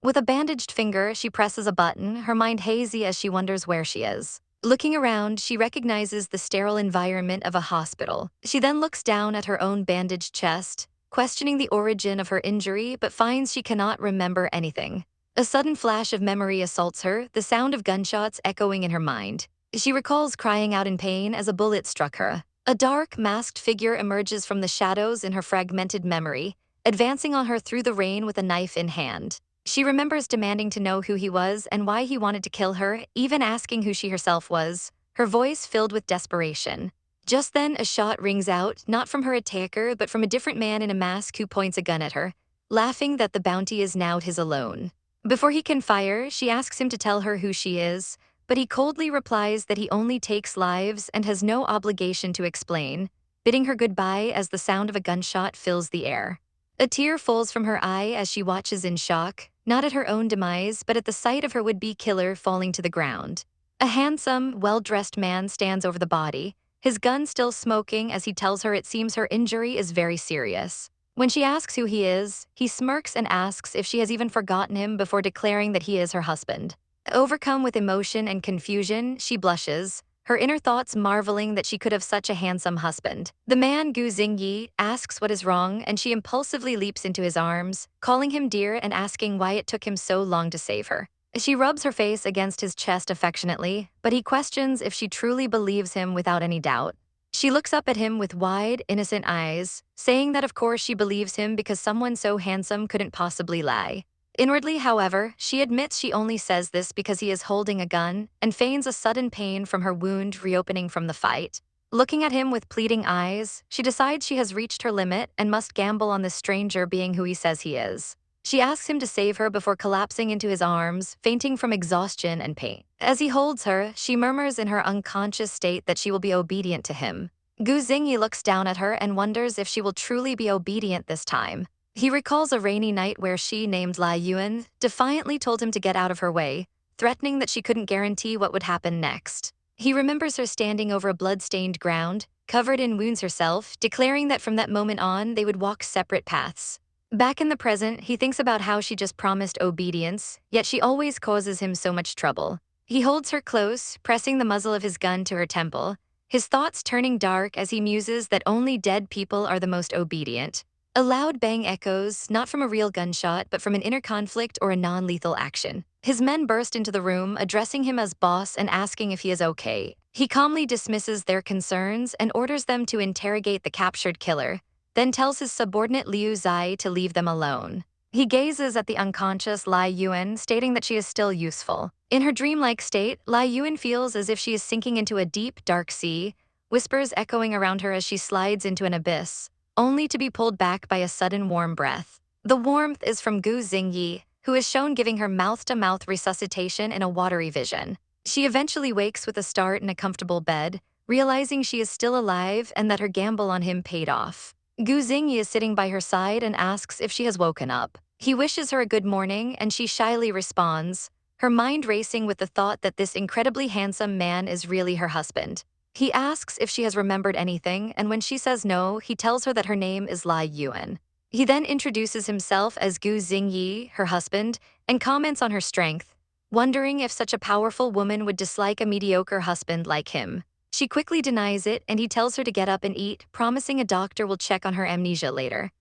With a bandaged finger, she presses a button, her mind hazy as she wonders where she is. Looking around, she recognizes the sterile environment of a hospital. She then looks down at her own bandaged chest, questioning the origin of her injury, but finds she cannot remember anything. A sudden flash of memory assaults her, the sound of gunshots echoing in her mind. She recalls crying out in pain as a bullet struck her. A dark, masked figure emerges from the shadows in her fragmented memory, advancing on her through the rain with a knife in hand. She remembers demanding to know who he was and why he wanted to kill her, even asking who she herself was, her voice filled with desperation. Just then, a shot rings out, not from her attacker, but from a different man in a mask who points a gun at her, laughing that the bounty is now his alone. Before he can fire, she asks him to tell her who she is, but he coldly replies that he only takes lives and has no obligation to explain, bidding her goodbye as the sound of a gunshot fills the air. A tear falls from her eye as she watches in shock, not at her own demise, but at the sight of her would-be killer falling to the ground. A handsome, well-dressed man stands over the body, his gun still smoking as he tells her it seems her injury is very serious. When she asks who he is, he smirks and asks if she has even forgotten him before declaring that he is her husband. Overcome with emotion and confusion, she blushes, her inner thoughts marveling that she could have such a handsome husband. The man, Gu Xingyi, asks what is wrong, and she impulsively leaps into his arms, calling him dear and asking why it took him so long to save her. She rubs her face against his chest affectionately, but he questions if she truly believes him without any doubt. She looks up at him with wide, innocent eyes, saying that of course she believes him because someone so handsome couldn't possibly lie. Inwardly, however, she admits she only says this because he is holding a gun and feigns a sudden pain from her wound reopening from the fight. Looking at him with pleading eyes, she decides she has reached her limit and must gamble on this stranger being who he says he is. She asks him to save her before collapsing into his arms, fainting from exhaustion and pain. As he holds her, she murmurs in her unconscious state that she will be obedient to him. Gu Xingyi looks down at her and wonders if she will truly be obedient this time. He recalls a rainy night where she, named Li Yuan, defiantly told him to get out of her way, threatening that she couldn't guarantee what would happen next. He remembers her standing over a blood-stained ground, covered in wounds herself, declaring that from that moment on they would walk separate paths. Back in the present, he thinks about how she just promised obedience, yet she always causes him so much trouble. He holds her close, pressing the muzzle of his gun to her temple, his thoughts turning dark as he muses that only dead people are the most obedient. A loud bang echoes, not from a real gunshot, but from an inner conflict or a non-lethal action. His men burst into the room, addressing him as boss and asking if he is okay. He calmly dismisses their concerns and orders them to interrogate the captured killer, then tells his subordinate Liu Zai to leave them alone. He gazes at the unconscious Li Yuan, stating that she is still useful. In her dreamlike state, Li Yuan feels as if she is sinking into a deep, dark sea, whispers echoing around her as she slides into an abyss, only to be pulled back by a sudden warm breath. The warmth is from Gu Xingyi, who is shown giving her mouth-to-mouth resuscitation in a watery vision. She eventually wakes with a start in a comfortable bed, realizing she is still alive and that her gamble on him paid off. Gu Xingyi is sitting by her side and asks if she has woken up. He wishes her a good morning and she shyly responds, her mind racing with the thought that this incredibly handsome man is really her husband. He asks if she has remembered anything, and when she says no, he tells her that her name is Li Yuan. He then introduces himself as Gu Xingyi, her husband, and comments on her strength, wondering if such a powerful woman would dislike a mediocre husband like him. She quickly denies it, and he tells her to get up and eat, promising a doctor will check on her amnesia later.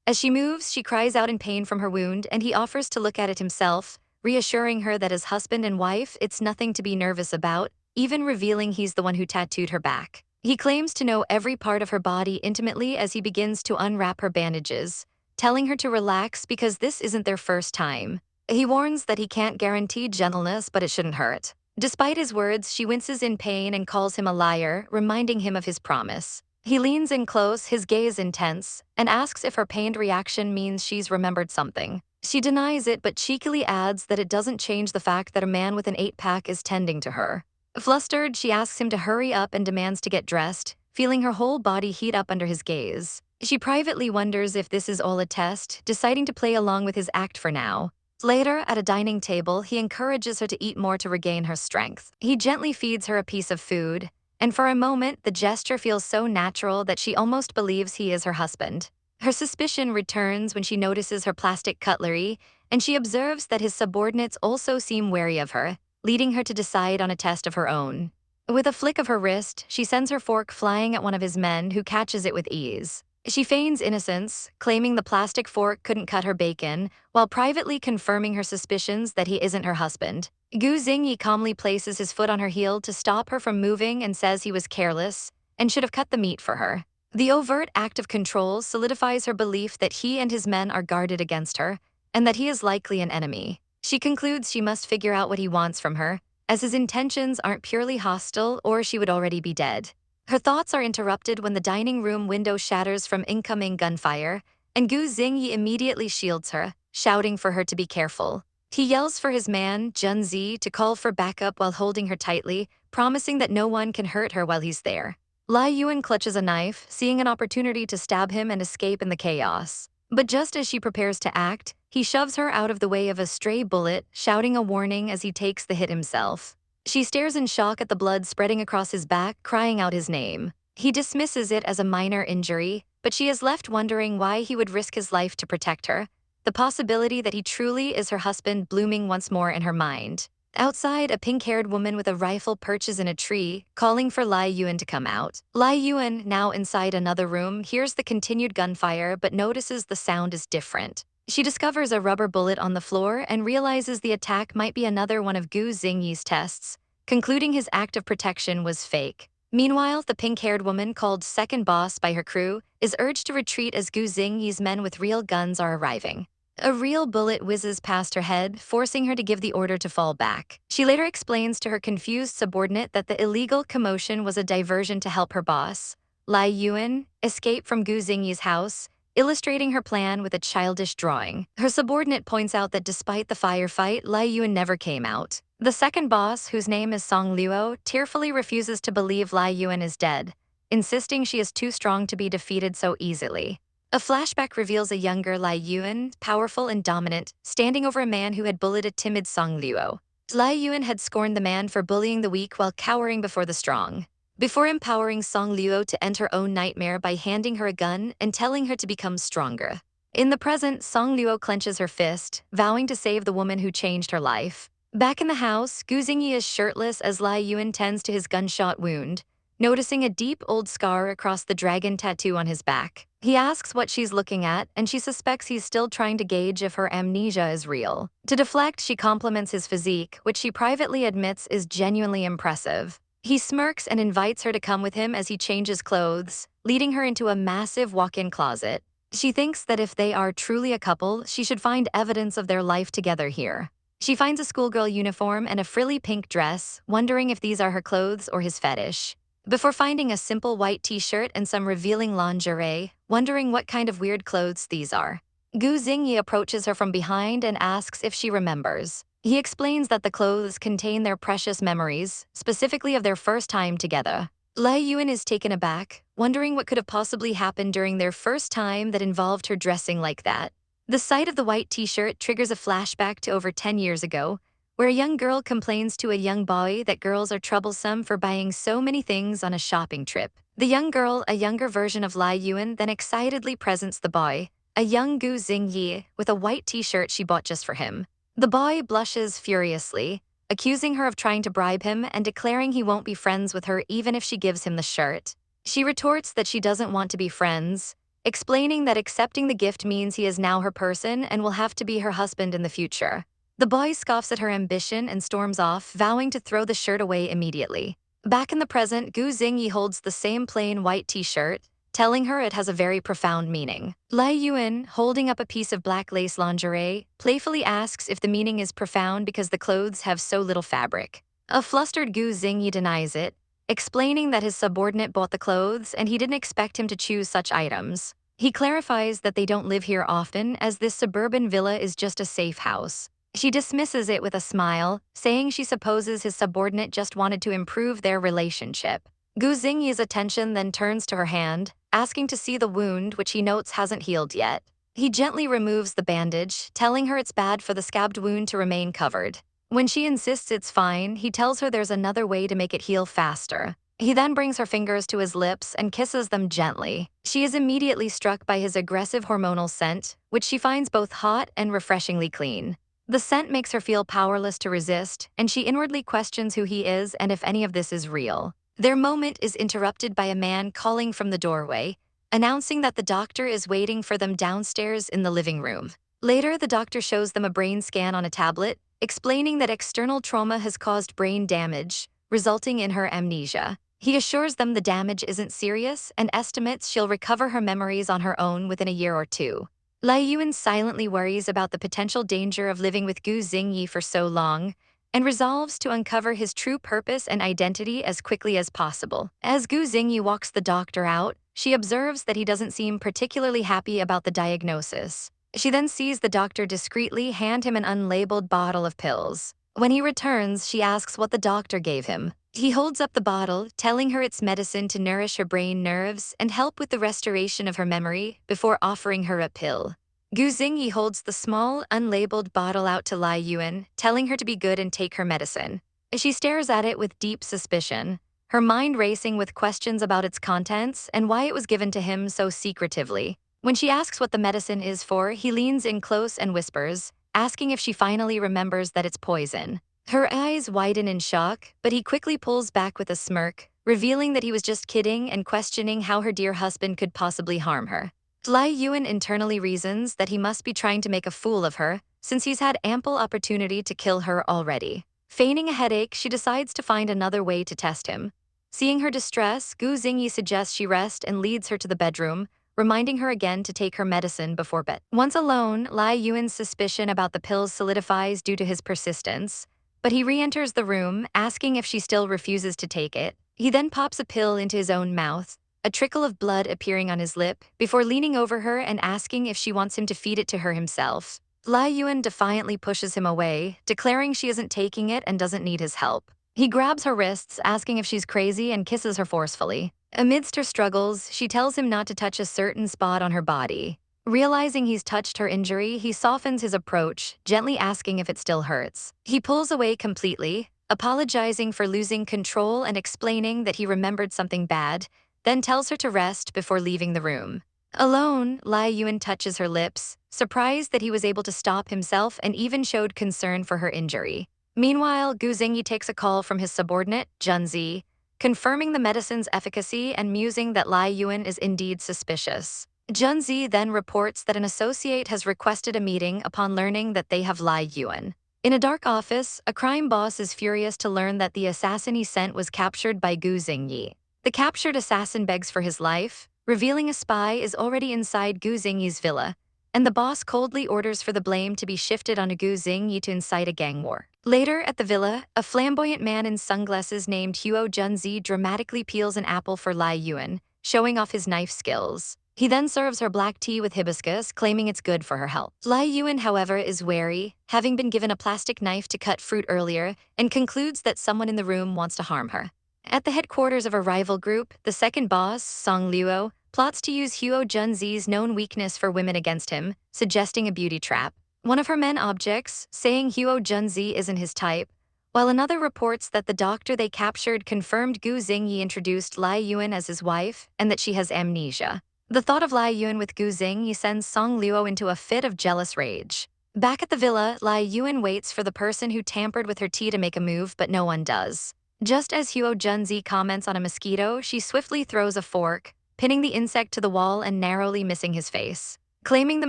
As she moves, she cries out in pain from her wound, and he offers to look at it himself, reassuring her that as husband and wife, it's nothing to be nervous about, even revealing he's the one who tattooed her back. He claims to know every part of her body intimately as he begins to unwrap her bandages, telling her to relax because this isn't their first time. He warns that he can't guarantee gentleness, but it shouldn't hurt. Despite his words, she winces in pain and calls him a liar, reminding him of his promise. He leans in close, his gaze intense, and asks if her pained reaction means she's remembered something. She denies it, but cheekily adds that it doesn't change the fact that a man with an 8-pack is tending to her. Flustered, she asks him to hurry up and demands to get dressed, feeling her whole body heat up under his gaze. She privately wonders if this is all a test, deciding to play along with his act for now. Later, at a dining table, he encourages her to eat more to regain her strength. He gently feeds her a piece of food, and for a moment, the gesture feels so natural that she almost believes he is her husband. Her suspicion returns when she notices her plastic cutlery and she observes that his subordinates also seem wary of her, leading her to decide on a test of her own. With a flick of her wrist, she sends her fork flying at one of his men, who catches it with ease. She feigns innocence, claiming the plastic fork couldn't cut her bacon, while privately confirming her suspicions that he isn't her husband. Gu Xingyi calmly places his foot on her heel to stop her from moving and says he was careless and should have cut the meat for her. The overt act of control solidifies her belief that he and his men are guarded against her, and that he is likely an enemy. She concludes she must figure out what he wants from her, as his intentions aren't purely hostile, or she would already be dead. Her thoughts are interrupted when the dining room window shatters from incoming gunfire, and Gu Xingyi immediately shields her, shouting for her to be careful. He yells for his man, Junzi, to call for backup while holding her tightly, promising that no one can hurt her while he's there. Li Yuan clutches a knife, seeing an opportunity to stab him and escape in the chaos. But just as she prepares to act, he shoves her out of the way of a stray bullet, shouting a warning as he takes the hit himself. She stares in shock at the blood spreading across his back, crying out his name. He dismisses it as a minor injury, but she is left wondering why he would risk his life to protect her, the possibility that he truly is her husband blooming once more in her mind. Outside, a pink-haired woman with a rifle perches in a tree, calling for Li Yuan to come out. Li Yuan, now inside another room, hears the continued gunfire but notices the sound is different. She discovers a rubber bullet on the floor and realizes the attack might be another one of Gu Xingyi's tests, concluding his act of protection was fake. Meanwhile, the pink-haired woman, called second boss by her crew, is urged to retreat as Gu Xingyi's men with real guns are arriving. A real bullet whizzes past her head, forcing her to give the order to fall back. She later explains to her confused subordinate that the illegal commotion was a diversion to help her boss, Li Yuan, escape from Gu Xingyi's house, illustrating her plan with a childish drawing. Her subordinate points out that despite the firefight, Li Yuan never came out. The second boss, whose name is Song Luo, tearfully refuses to believe Li Yuan is dead, insisting she is too strong to be defeated so easily. A flashback reveals a younger Li Yuan, powerful and dominant, standing over a man who had bullied timid Song Luo. Li Yuan had scorned the man for bullying the weak while cowering before the strong, before empowering Song Luo to end her own nightmare by handing her a gun and telling her to become stronger. In the present, Song Luo clenches her fist, vowing to save the woman who changed her life. Back in the house, Gu Xingyi is shirtless as Li Yuan tends to his gunshot wound, noticing a deep old scar across the dragon tattoo on his back. He asks what she's looking at, and she suspects he's still trying to gauge if her amnesia is real. To deflect, she compliments his physique, which she privately admits is genuinely impressive. He smirks and invites her to come with him as he changes clothes, leading her into a massive walk-in closet. She thinks that if they are truly a couple, she should find evidence of their life together here. She finds a schoolgirl uniform and a frilly pink dress, wondering if these are her clothes or his fetish, before finding a simple white t-shirt and some revealing lingerie, wondering what kind of weird clothes these are. Gu Xingyi approaches her from behind and asks if she remembers. He explains that the clothes contain their precious memories, specifically of their first time together. Li Yuan is taken aback, wondering what could have possibly happened during their first time that involved her dressing like that. The sight of the white t-shirt triggers a flashback to over 10 years ago, where a young girl complains to a young boy that girls are troublesome for buying so many things on a shopping trip. The young girl, a younger version of Li Yuan, then excitedly presents the boy, a young Gu Xingyi, with a white t-shirt she bought just for him. The boy blushes furiously, accusing her of trying to bribe him and declaring he won't be friends with her even if she gives him the shirt. She retorts that she doesn't want to be friends, explaining that accepting the gift means he is now her person and will have to be her husband in the future. The boy scoffs at her ambition and storms off, vowing to throw the shirt away immediately. Back in the present, Gu Xingyi holds the same plain white t-shirt, telling her it has a very profound meaning. Li Yuan, holding up a piece of black lace lingerie, playfully asks if the meaning is profound because the clothes have so little fabric. A flustered Gu Xingyi denies it, explaining that his subordinate bought the clothes and he didn't expect him to choose such items. He clarifies that they don't live here often, as this suburban villa is just a safe house. She dismisses it with a smile, saying she supposes his subordinate just wanted to improve their relationship. Gu Xingyi's attention then turns to her hand, asking to see the wound, which he notes hasn't healed yet. He gently removes the bandage, telling her it's bad for the scabbed wound to remain covered. When she insists it's fine, he tells her there's another way to make it heal faster. He then brings her fingers to his lips and kisses them gently. She is immediately struck by his aggressive hormonal scent, which she finds both hot and refreshingly clean. The scent makes her feel powerless to resist, and she inwardly questions who he is and if any of this is real. Their moment is interrupted by a man calling from the doorway, announcing that the doctor is waiting for them downstairs in the living room. Later, the doctor shows them a brain scan on a tablet, explaining that external trauma has caused brain damage, resulting in her amnesia. He assures them the damage isn't serious and estimates she'll recover her memories on her own within a year or two. Li Yuan silently worries about the potential danger of living with Gu Xingyi for so long, and resolves to uncover his true purpose and identity as quickly as possible. As Gu Xingyi walks the doctor out, she observes that he doesn't seem particularly happy about the diagnosis. She then sees the doctor discreetly hand him an unlabeled bottle of pills. When he returns, she asks what the doctor gave him. He holds up the bottle, telling her it's medicine to nourish her brain nerves and help with the restoration of her memory before offering her a pill. Gu Xingyi holds the small, unlabeled bottle out to Li Yuan, telling her to be good and take her medicine. She stares at it with deep suspicion, her mind racing with questions about its contents and why it was given to him so secretively. When she asks what the medicine is for, he leans in close and whispers, asking if she finally remembers that it's poison. Her eyes widen in shock, but he quickly pulls back with a smirk, revealing that he was just kidding and questioning how her dear husband could possibly harm her. Li Yuan internally reasons that he must be trying to make a fool of her, since he's had ample opportunity to kill her already. Feigning a headache, she decides to find another way to test him. Seeing her distress, Gu Xingyi suggests she rest and leads her to the bedroom, reminding her again to take her medicine before bed. Once alone, Li Yuan's suspicion about the pills solidifies due to his persistence, but he re-enters the room, asking if she still refuses to take it. He then pops a pill into his own mouth, a trickle of blood appearing on his lip, before leaning over her and asking if she wants him to feed it to her himself. Li Yuan defiantly pushes him away, declaring she isn't taking it and doesn't need his help. He grabs her wrists, asking if she's crazy, and kisses her forcefully. Amidst her struggles, she tells him not to touch a certain spot on her body. Realizing he's touched her injury, he softens his approach, gently asking if it still hurts. He pulls away completely, apologizing for losing control and explaining that he remembered something bad, then tells her to rest before leaving the room. Alone, Li Yuan touches her lips, surprised that he was able to stop himself and even showed concern for her injury. Meanwhile, Gu Xingyi takes a call from his subordinate, Junzi, confirming the medicine's efficacy and musing that Li Yuan is indeed suspicious. Junzi then reports that an associate has requested a meeting upon learning that they have Li Yuan. In a dark office, a crime boss is furious to learn that the assassin he sent was captured by Gu Xingyi. The captured assassin begs for his life, revealing a spy is already inside Gu Xingyi's villa, and the boss coldly orders for the blame to be shifted onto Gu Xingyi to incite a gang war. Later, at the villa, a flamboyant man in sunglasses named Huo Junzi dramatically peels an apple for Li Yuan, showing off his knife skills. He then serves her black tea with hibiscus, claiming it's good for her health. Li Yuan, however, is wary, having been given a plastic knife to cut fruit earlier, and concludes that someone in the room wants to harm her. At the headquarters of a rival group, the second boss, Song Luo, plots to use Huo Junzi's known weakness for women against him, suggesting a beauty trap. One of her men objects, saying Huo Junzi isn't his type, while another reports that the doctor they captured confirmed Gu Xingyi introduced Li Yuan as his wife and that she has amnesia. The thought of Li Yuan with Gu Xingyi sends Song Luo into a fit of jealous rage. Back at the villa, Li Yuan waits for the person who tampered with her tea to make a move, but no one does. Just as Huo Junzi comments on a mosquito, she swiftly throws a fork, pinning the insect to the wall and narrowly missing his face. Claiming the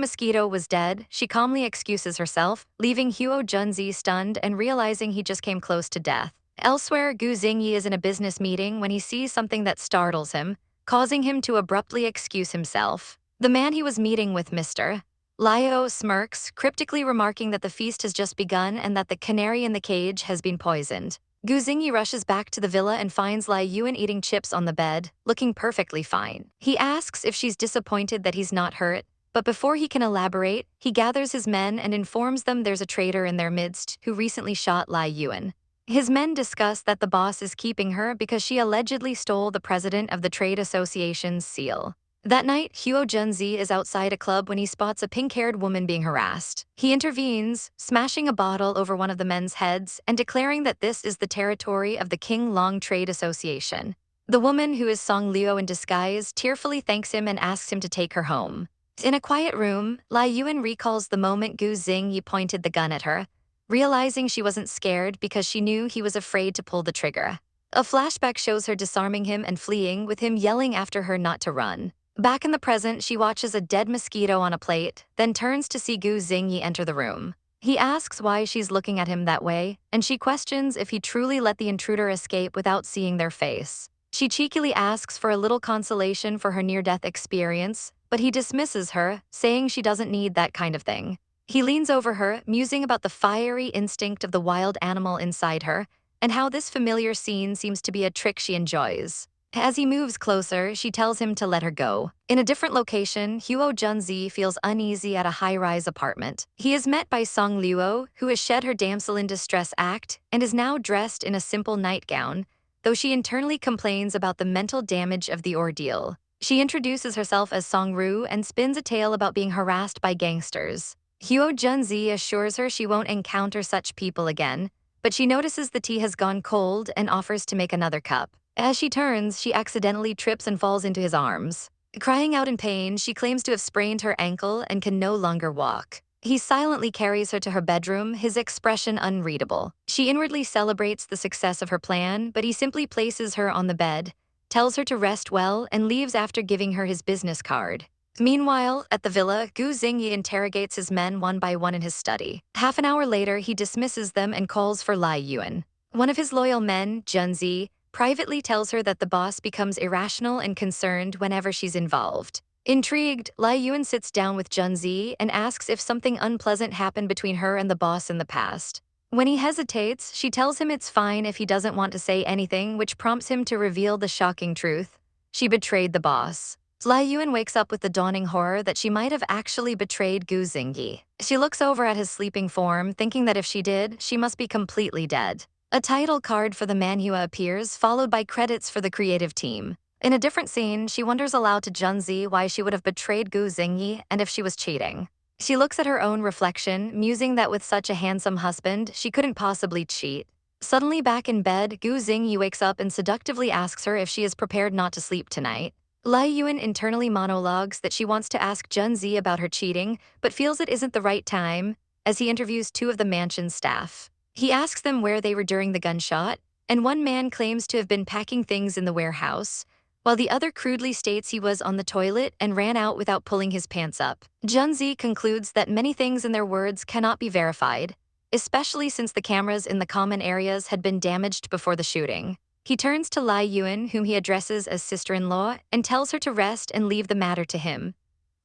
mosquito was dead, she calmly excuses herself, leaving Huo Junzi stunned and realizing he just came close to death. Elsewhere, Gu Xingyi is in a business meeting when he sees something that startles him, causing him to abruptly excuse himself. The man he was meeting with, Mr. Liu, smirks, cryptically remarking that the feast has just begun and that the canary in the cage has been poisoned. Gu Xingyi rushes back to the villa and finds Li Yuan eating chips on the bed, looking perfectly fine. He asks if she's disappointed that he's not hurt, but before he can elaborate, he gathers his men and informs them there's a traitor in their midst who recently shot Li Yuan. His men discuss that the boss is keeping her because she allegedly stole the president of the trade association's seal. That night, Huo Junzi is outside a club when he spots a pink-haired woman being harassed. He intervenes, smashing a bottle over one of the men's heads and declaring that this is the territory of the King Long Trade Association. The woman, who is Song Liu in disguise, tearfully thanks him and asks him to take her home. In a quiet room, Li Yuan recalls the moment Gu Xingyi pointed the gun at her, realizing she wasn't scared because she knew he was afraid to pull the trigger. A flashback shows her disarming him and fleeing, with him yelling after her not to run. Back in the present, she watches a dead mosquito on a plate, then turns to see Gu Xingyi enter the room. He asks why she's looking at him that way, and she questions if he truly let the intruder escape without seeing their face. She cheekily asks for a little consolation for her near-death experience, but he dismisses her, saying she doesn't need that kind of thing. He leans over her, musing about the fiery instinct of the wild animal inside her, and how this familiar scene seems to be a trick she enjoys. As he moves closer, she tells him to let her go. In a different location, Huo Junzi feels uneasy at a high-rise apartment. He is met by Song Liu, who has shed her damsel in distress act and is now dressed in a simple nightgown, though she internally complains about the mental damage of the ordeal. She introduces herself as Song Ru and spins a tale about being harassed by gangsters. Huo Junzi assures her she won't encounter such people again, but she notices the tea has gone cold and offers to make another cup. As she turns, she accidentally trips and falls into his arms. Crying out in pain, she claims to have sprained her ankle and can no longer walk. He silently carries her to her bedroom, his expression unreadable. She inwardly celebrates the success of her plan, but he simply places her on the bed, tells her to rest well, and leaves after giving her his business card. Meanwhile, at the villa, Gu Xingyi interrogates his men one by one in his study. Half an hour later, he dismisses them and calls for Li Yuan. One of his loyal men, Junzi, privately tells her that the boss becomes irrational and concerned whenever she's involved. Intrigued, Li Yuan sits down with Junzi and asks if something unpleasant happened between her and the boss in the past. When he hesitates, she tells him it's fine if he doesn't want to say anything, which prompts him to reveal the shocking truth. She betrayed the boss. Li Yuan wakes up with the dawning horror that she might have actually betrayed Gu Xingyi. She looks over at his sleeping form, thinking that if she did, she must be completely dead. A title card for the manhua appears, followed by credits for the creative team. In a different scene, she wonders aloud to Junzi why she would have betrayed Gu Xingyi and if she was cheating. She looks at her own reflection, musing that with such a handsome husband, she couldn't possibly cheat. Suddenly back in bed, Gu Xingyi wakes up and seductively asks her if she is prepared not to sleep tonight. Li Yuan internally monologues that she wants to ask Junzi about her cheating, but feels it isn't the right time, as he interviews two of the mansion's staff. He asks them where they were during the gunshot, and one man claims to have been packing things in the warehouse, while the other crudely states he was on the toilet and ran out without pulling his pants up. Junzi concludes that many things in their words cannot be verified, especially since the cameras in the common areas had been damaged before the shooting. He turns to Li Yuan, whom he addresses as sister-in-law, and tells her to rest and leave the matter to him.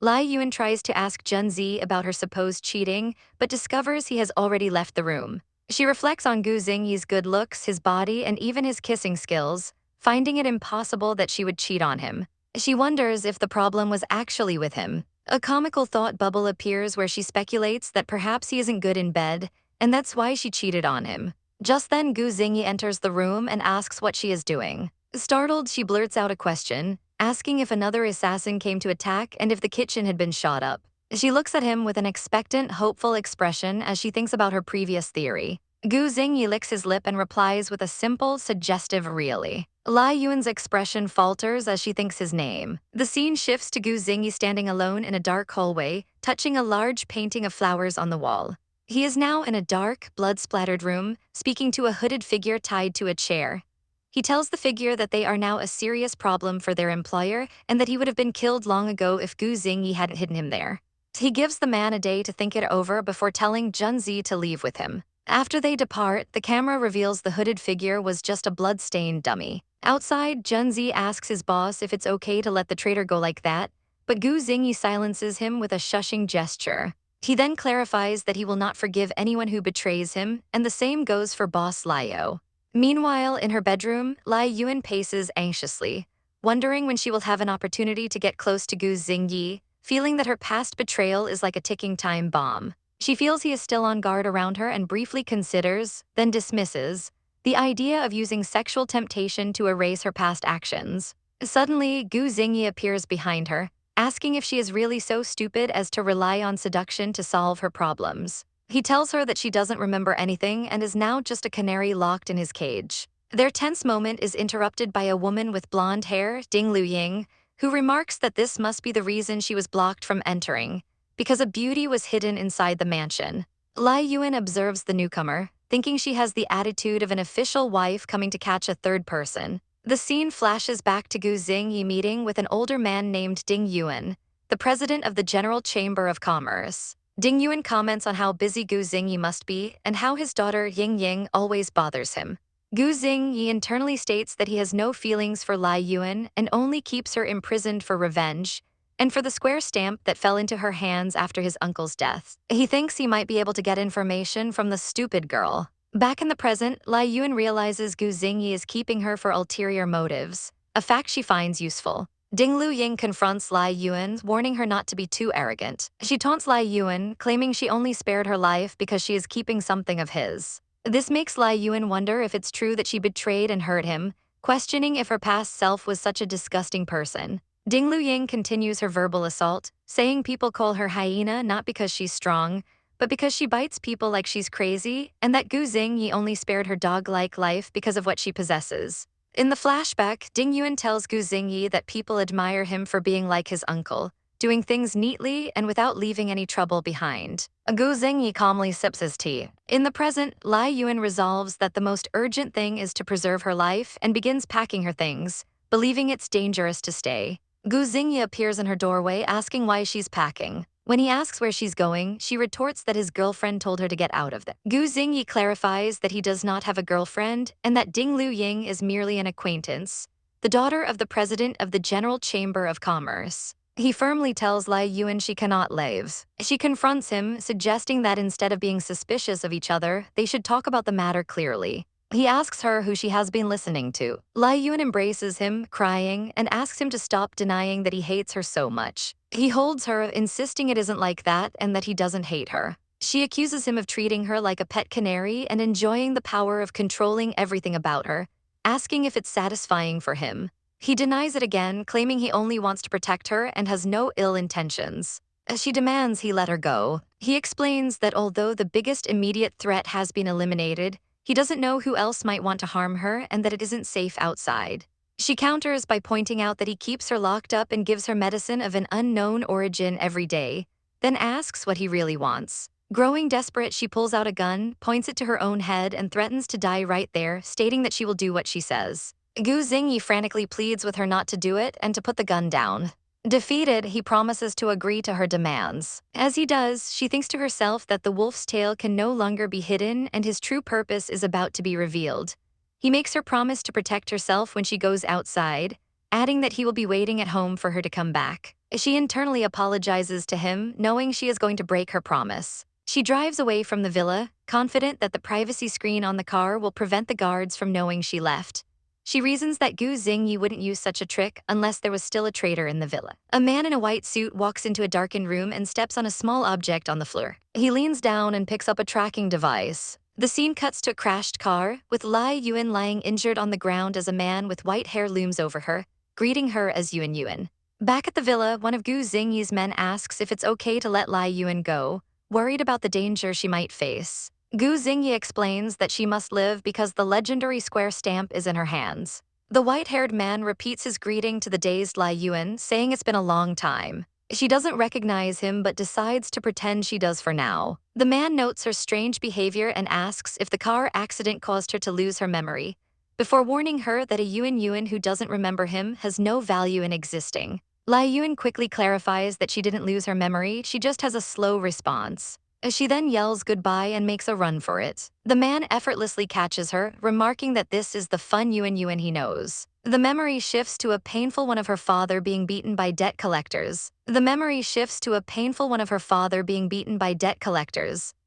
Li Yuan tries to ask Junzi about her supposed cheating, but discovers he has already left the room. She reflects on Gu Xingyi's good looks, his body, and even his kissing skills, finding it impossible that she would cheat on him. She wonders if the problem was actually with him. A comical thought bubble appears where she speculates that perhaps he isn't good in bed, and that's why she cheated on him. Just then, Gu Xingyi enters the room and asks what she is doing. Startled, she blurts out a question, asking if another assassin came to attack and if the kitchen had been shot up. She looks at him with an expectant, hopeful expression as she thinks about her previous theory. Gu Xingyi licks his lip and replies with a simple, suggestive really. Li Yuan's expression falters as she thinks his name. The scene shifts to Gu Xingyi standing alone in a dark hallway, touching a large painting of flowers on the wall. He is now in a dark, blood-splattered room, speaking to a hooded figure tied to a chair. He tells the figure that they are now a serious problem for their employer and that he would have been killed long ago if Gu Xingyi hadn't hidden him there. He gives the man a day to think it over before telling Junzi to leave with him. After they depart, the camera reveals the hooded figure was just a blood-stained dummy. Outside, Junzi asks his boss if it's okay to let the traitor go like that, but Gu Xingyi silences him with a shushing gesture. He then clarifies that he will not forgive anyone who betrays him, and the same goes for boss Liu. Meanwhile, in her bedroom, Li Yuan paces anxiously, wondering when she will have an opportunity to get close to Gu Xingyi, feeling that her past betrayal is like a ticking time bomb. She feels he is still on guard around her and briefly considers, then dismisses, the idea of using sexual temptation to erase her past actions. Suddenly, Gu Xingyi appears behind her, asking if she is really so stupid as to rely on seduction to solve her problems. He tells her that she doesn't remember anything and is now just a canary locked in his cage. Their tense moment is interrupted by a woman with blonde hair, Ding Luying, who remarks that this must be the reason she was blocked from entering, because a beauty was hidden inside the mansion. Li Yuan observes the newcomer, thinking she has the attitude of an official wife coming to catch a third person. The scene flashes back to Gu Xingyi meeting with an older man named Ding Yuan, the president of the General Chamber of Commerce. Ding Yuan comments on how busy Gu Xingyi must be and how his daughter Ying Ying always bothers him. Gu Xingyi internally states that he has no feelings for Li Yuan and only keeps her imprisoned for revenge, and for the square stamp that fell into her hands after his uncle's death. He thinks he might be able to get information from the stupid girl. Back in the present, Li Yuan realizes Gu Xingyi is keeping her for ulterior motives, a fact she finds useful. Ding Luying confronts Li Yuan, warning her not to be too arrogant. She taunts Li Yuan, claiming she only spared her life because she is keeping something of his. This makes Li Yuan wonder if it's true that she betrayed and hurt him, questioning if her past self was such a disgusting person. Ding Luying continues her verbal assault, saying people call her hyena not because she's strong, but because she bites people like she's crazy, and that Gu Xingyi only spared her dog-like life because of what she possesses. In the flashback, Ding Yuan tells Gu Xingyi that people admire him for being like his uncle, doing things neatly and without leaving any trouble behind. Gu Xingyi calmly sips his tea. In the present, Li Yuan resolves that the most urgent thing is to preserve her life and begins packing her things, believing it's dangerous to stay. Gu Xingyi appears in her doorway asking why she's packing. When he asks where she's going, she retorts that his girlfriend told her to get out of there. Gu Xingyi clarifies that he does not have a girlfriend and that Ding Luying is merely an acquaintance, the daughter of the president of the General Chamber of Commerce. He firmly tells Li Yuan she cannot leave. She confronts him, suggesting that instead of being suspicious of each other, they should talk about the matter clearly. He asks her who she has been listening to. Li Yuan embraces him, crying, and asks him to stop denying that he hates her so much. He holds her, insisting it isn't like that and that he doesn't hate her. She accuses him of treating her like a pet canary and enjoying the power of controlling everything about her, asking if it's satisfying for him. He denies it again, claiming he only wants to protect her and has no ill intentions. As she demands he let her go, he explains that although the biggest immediate threat has been eliminated, he doesn't know who else might want to harm her and that it isn't safe outside. She counters by pointing out that he keeps her locked up and gives her medicine of an unknown origin every day, then asks what he really wants. Growing desperate, she pulls out a gun, points it to her own head, and threatens to die right there, stating that she will do what she says. Gu Xingyi frantically pleads with her not to do it and to put the gun down. Defeated, he promises to agree to her demands. As he does, she thinks to herself that the wolf's tail can no longer be hidden and his true purpose is about to be revealed. He makes her promise to protect herself when she goes outside, adding that he will be waiting at home for her to come back. She internally apologizes to him, knowing she is going to break her promise. She drives away from the villa, confident that the privacy screen on the car will prevent the guards from knowing she left. She reasons that Gu Xingyi wouldn't use such a trick unless there was still a traitor in the villa. A man in a white suit walks into a darkened room and steps on a small object on the floor. He leans down and picks up a tracking device. The scene cuts to a crashed car, with Li Yuan lying injured on the ground as a man with white hair looms over her, greeting her as Yuan Yuan. Back at the villa, one of Gu Xingyi's men asks if it's okay to let Li Yuan go, worried about the danger she might face. Gu Xingyi explains that she must live because the legendary square stamp is in her hands. The white-haired man repeats his greeting to the dazed Li Yuan, saying it's been a long time. She doesn't recognize him but decides to pretend she does for now. The man notes her strange behavior and asks if the car accident caused her to lose her memory, before warning her that a Yuan Yuan who doesn't remember him has no value in existing. Li Yuan quickly clarifies that she didn't lose her memory, she just has a slow response. She then yells goodbye and makes a run for it. The man effortlessly catches her, remarking that this is the fun Yuan Yuan he knows. The memory shifts to a painful one of her father being beaten by debt collectors.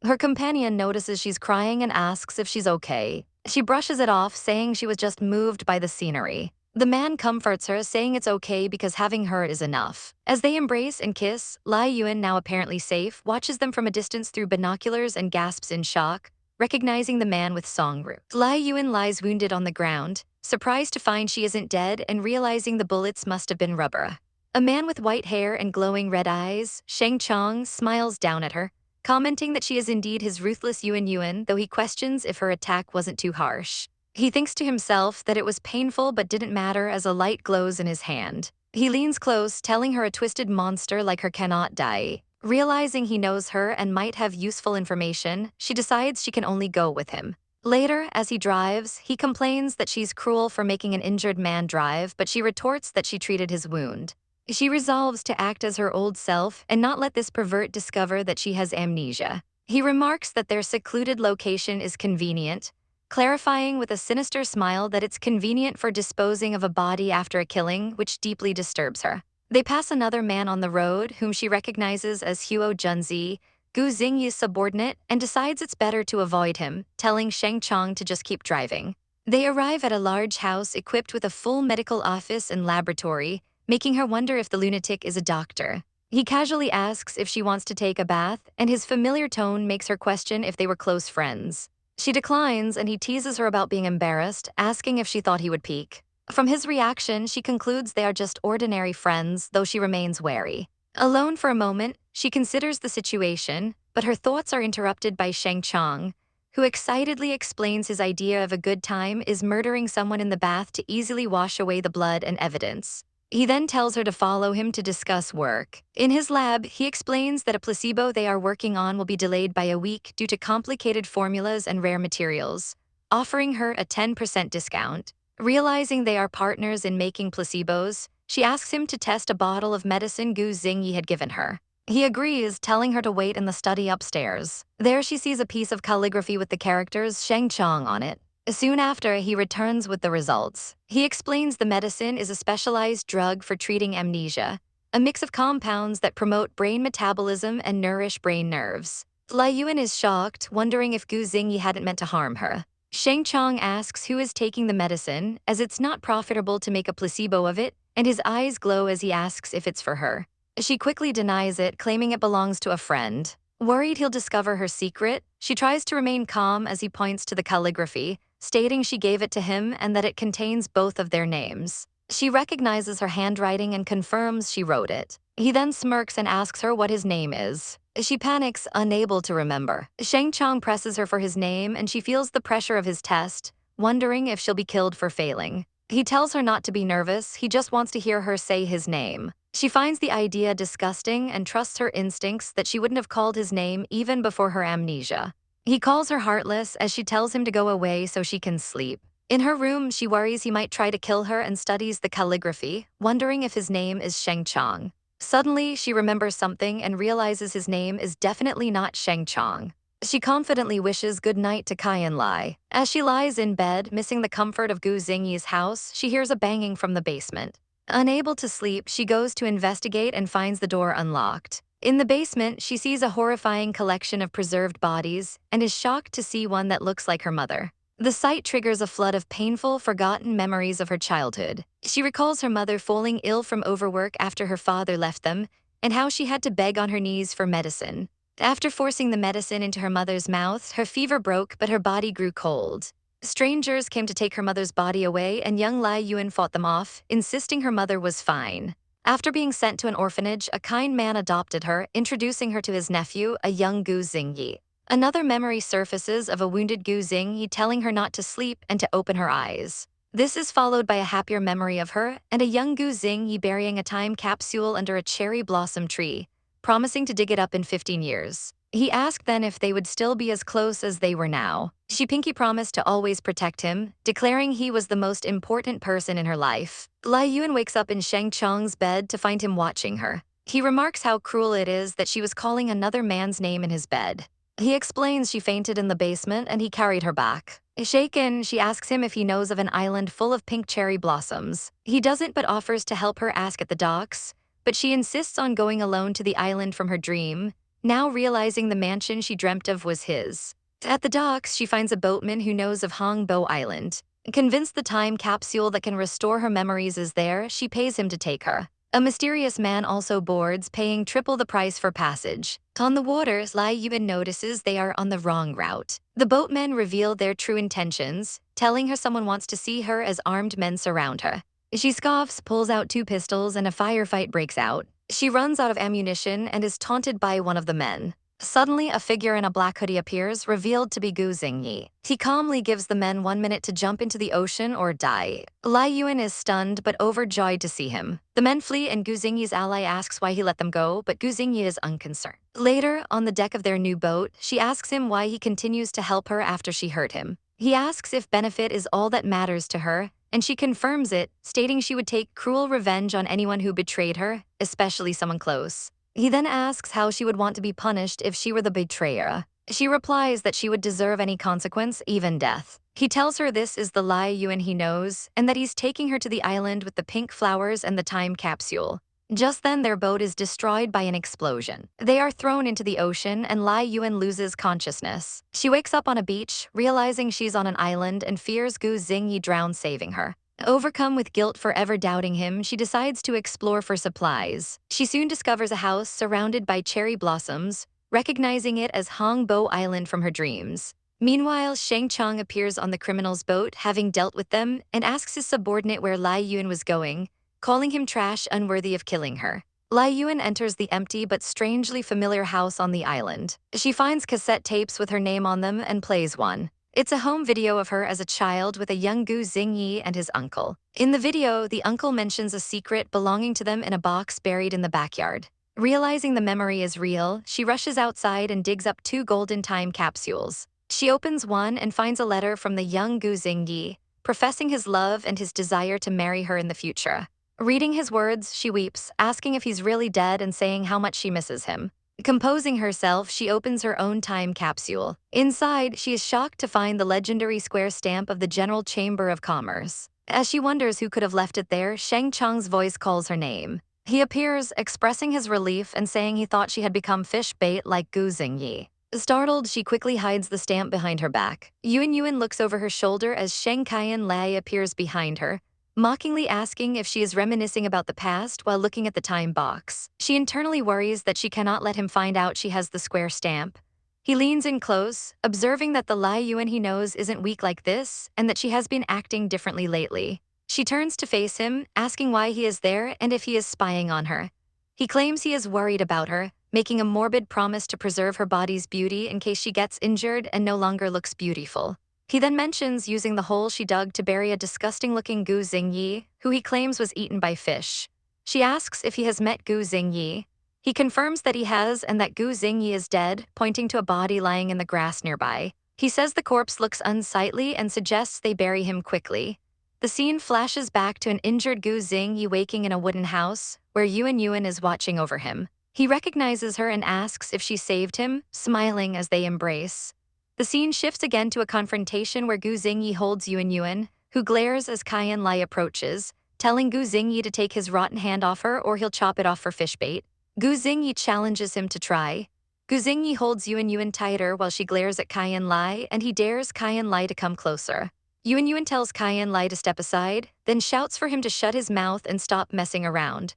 Her companion notices she's crying and asks if she's okay. She brushes it off, saying she was just moved by the scenery. The man comforts her, saying it's okay because having her is enough. As they embrace and kiss, Li Yuan, now apparently safe, watches them from a distance through binoculars and gasps in shock, recognizing the man with song roots. Li Yuan lies wounded on the ground, surprised to find she isn't dead and realizing the bullets must have been rubber. A man with white hair and glowing red eyes, Sheng Chong, smiles down at her, commenting that she is indeed his ruthless Yuan Yuan, though he questions if her attack wasn't too harsh. He thinks to himself that it was painful but didn't matter as a light glows in his hand. He leans close, telling her a twisted monster like her cannot die. Realizing he knows her and might have useful information, she decides she can only go with him. Later, as he drives, he complains that she's cruel for making an injured man drive, but she retorts that she treated his wound. She resolves to act as her old self and not let this pervert discover that she has amnesia. He remarks that their secluded location is convenient, clarifying with a sinister smile that it's convenient for disposing of a body after a killing, which deeply disturbs her. They pass another man on the road, whom she recognizes as Huo Junzi, Gu Xingyi's subordinate, and decides it's better to avoid him, telling Sheng Chong to just keep driving. They arrive at a large house equipped with a full medical office and laboratory, making her wonder if the lunatic is a doctor. He casually asks if she wants to take a bath, and his familiar tone makes her question if they were close friends. She declines, and he teases her about being embarrassed, asking if she thought he would peek. From his reaction, she concludes they are just ordinary friends, though she remains wary. Alone for a moment, she considers the situation, but her thoughts are interrupted by Sheng Chong, who excitedly explains his idea of a good time is murdering someone in the bath to easily wash away the blood and evidence. He then tells her to follow him to discuss work. In his lab, he explains that a placebo they are working on will be delayed by a week due to complicated formulas and rare materials, offering her a 10% discount. Realizing they are partners in making placebos, she asks him to test a bottle of medicine Gu Xingyi had given her. He agrees, telling her to wait in the study upstairs. There she sees a piece of calligraphy with the characters Sheng Chong on it. Soon after, he returns with the results. He explains the medicine is a specialized drug for treating amnesia, a mix of compounds that promote brain metabolism and nourish brain nerves. Li Yuan is shocked, wondering if Gu Xingyi hadn't meant to harm her. Sheng Chong asks who is taking the medicine, as it's not profitable to make a placebo of it, and his eyes glow as he asks if it's for her. She quickly denies it, claiming it belongs to a friend. Worried he'll discover her secret, she tries to remain calm as he points to the calligraphy, stating she gave it to him and that it contains both of their names. She recognizes her handwriting and confirms she wrote it. He then smirks and asks her what his name is. She panics, unable to remember. Sheng Chong presses her for his name, and she feels the pressure of his test, wondering if she'll be killed for failing. He tells her not to be nervous, he just wants to hear her say his name. She finds the idea disgusting and trusts her instincts that she wouldn't have called his name even before her amnesia. He calls her heartless as she tells him to go away so she can sleep. In her room, she worries he might try to kill her and studies the calligraphy, wondering if his name is Sheng Chong. Suddenly, she remembers something and realizes his name is definitely not Sheng Chong. She confidently wishes good night to Kai and Lai. As she lies in bed, missing the comfort of Gu Xingyi's house, she hears a banging from the basement. Unable to sleep, she goes to investigate and finds the door unlocked. In the basement, she sees a horrifying collection of preserved bodies and is shocked to see one that looks like her mother. The sight triggers a flood of painful, forgotten memories of her childhood. She recalls her mother falling ill from overwork after her father left them, and how she had to beg on her knees for medicine. After forcing the medicine into her mother's mouth, her fever broke, but her body grew cold. Strangers came to take her mother's body away, and young Li Yuan fought them off, insisting her mother was fine. After being sent to an orphanage, a kind man adopted her, introducing her to his nephew, a young Gu Xingyi. Another memory surfaces of a wounded Gu Xingyi telling her not to sleep and to open her eyes. This is followed by a happier memory of her and a young Gu Xingyi burying a time capsule under a cherry blossom tree, promising to dig it up in 15 years. He asked then if they would still be as close as they were now. She pinky promised to always protect him, declaring he was the most important person in her life. Li Yuan wakes up in Sheng Chong's bed to find him watching her. He remarks how cruel it is that she was calling another man's name in his bed. He explains she fainted in the basement and he carried her back. Shaken, she asks him if he knows of an island full of pink cherry blossoms. He doesn't, but offers to help her ask at the docks, but she insists on going alone to the island from her dream, now realizing the mansion she dreamt of was his. At the docks, she finds a boatman who knows of Hong Bo Island. Convinced the time capsule that can restore her memories is there, she pays him to take her. A mysterious man also boards, paying triple the price for passage. On the waters, Li Yuan notices they are on the wrong route. The boatmen reveal their true intentions, telling her someone wants to see her as armed men surround her. She scoffs, pulls out 2 pistols, and a firefight breaks out. She runs out of ammunition and is taunted by one of the men. Suddenly, a figure in a black hoodie appears, revealed to be Gu Xingyi. He calmly gives the men 1 minute to jump into the ocean or die. Li Yuan is stunned but overjoyed to see him. The men flee and Gu Xingyi's ally asks why he let them go, but Gu Xingyi is unconcerned. Later, on the deck of their new boat, she asks him why he continues to help her after she hurt him. He asks if benefit is all that matters to her, and she confirms it, stating she would take cruel revenge on anyone who betrayed her, especially someone close. He then asks how she would want to be punished if she were the betrayer. She replies that she would deserve any consequence, even death. He tells her this is the Li Yuan he knows, and that he's taking her to the island with the pink flowers and the time capsule. Just then, their boat is destroyed by an explosion. They are thrown into the ocean, and Li Yuan loses consciousness. She wakes up on a beach, realizing she's on an island and fears Gu Xingyi drown, saving her. Overcome with guilt for ever doubting him, she decides to explore for supplies. She soon discovers a house surrounded by cherry blossoms, recognizing it as Hongbo Island from her dreams. Meanwhile, Sheng Chang appears on the criminal's boat, having dealt with them, and asks his subordinate where Li Yuan was going, calling him trash unworthy of killing her. Li Yuan enters the empty but strangely familiar house on the island. She finds cassette tapes with her name on them and plays one. It's a home video of her as a child with a young Gu Xingyi and his uncle. In the video, the uncle mentions a secret belonging to them in a box buried in the backyard. Realizing the memory is real, she rushes outside and digs up 2 golden time capsules. She opens one and finds a letter from the young Gu Xingyi, professing his love and his desire to marry her in the future. Reading his words, she weeps, asking if he's really dead and saying how much she misses him. Composing herself, she opens her own time capsule. Inside, she is shocked to find the legendary square stamp of the General Chamber of Commerce. As she wonders who could have left it there, Sheng Chang's voice calls her name. He appears, expressing his relief and saying he thought she had become fish bait like Gu Xingyi. Startled, she quickly hides the stamp behind her back. Yuan looks over her shoulder as Sheng Qianlai appears behind her, mockingly asking if she is reminiscing about the past while looking at the time box. She internally worries that she cannot let him find out she has the square stamp. He leans in close, observing that the Li Yuan he knows isn't weak like this and that she has been acting differently lately. She turns to face him, asking why he is there and if he is spying on her. He claims he is worried about her, making a morbid promise to preserve her body's beauty in case she gets injured and no longer looks beautiful. He then mentions using the hole she dug to bury a disgusting-looking Gu Xingyi, who he claims was eaten by fish. She asks if he has met Gu Xingyi. He confirms that he has and that Gu Xingyi is dead, pointing to a body lying in the grass nearby. He says the corpse looks unsightly and suggests they bury him quickly. The scene flashes back to an injured Gu Xingyi waking in a wooden house, where Yuan is watching over him. He recognizes her and asks if she saved him, smiling as they embrace. The scene shifts again to a confrontation where Gu Xingyi holds Yuan, who glares as Qianlai approaches, telling Gu Xingyi to take his rotten hand off her or he'll chop it off for fish bait. Gu Xingyi challenges him to try. Gu Xingyi holds Yuan tighter while she glares at Qianlai, and he dares Qianlai to come closer. Yuan tells Qianlai to step aside, then shouts for him to shut his mouth and stop messing around.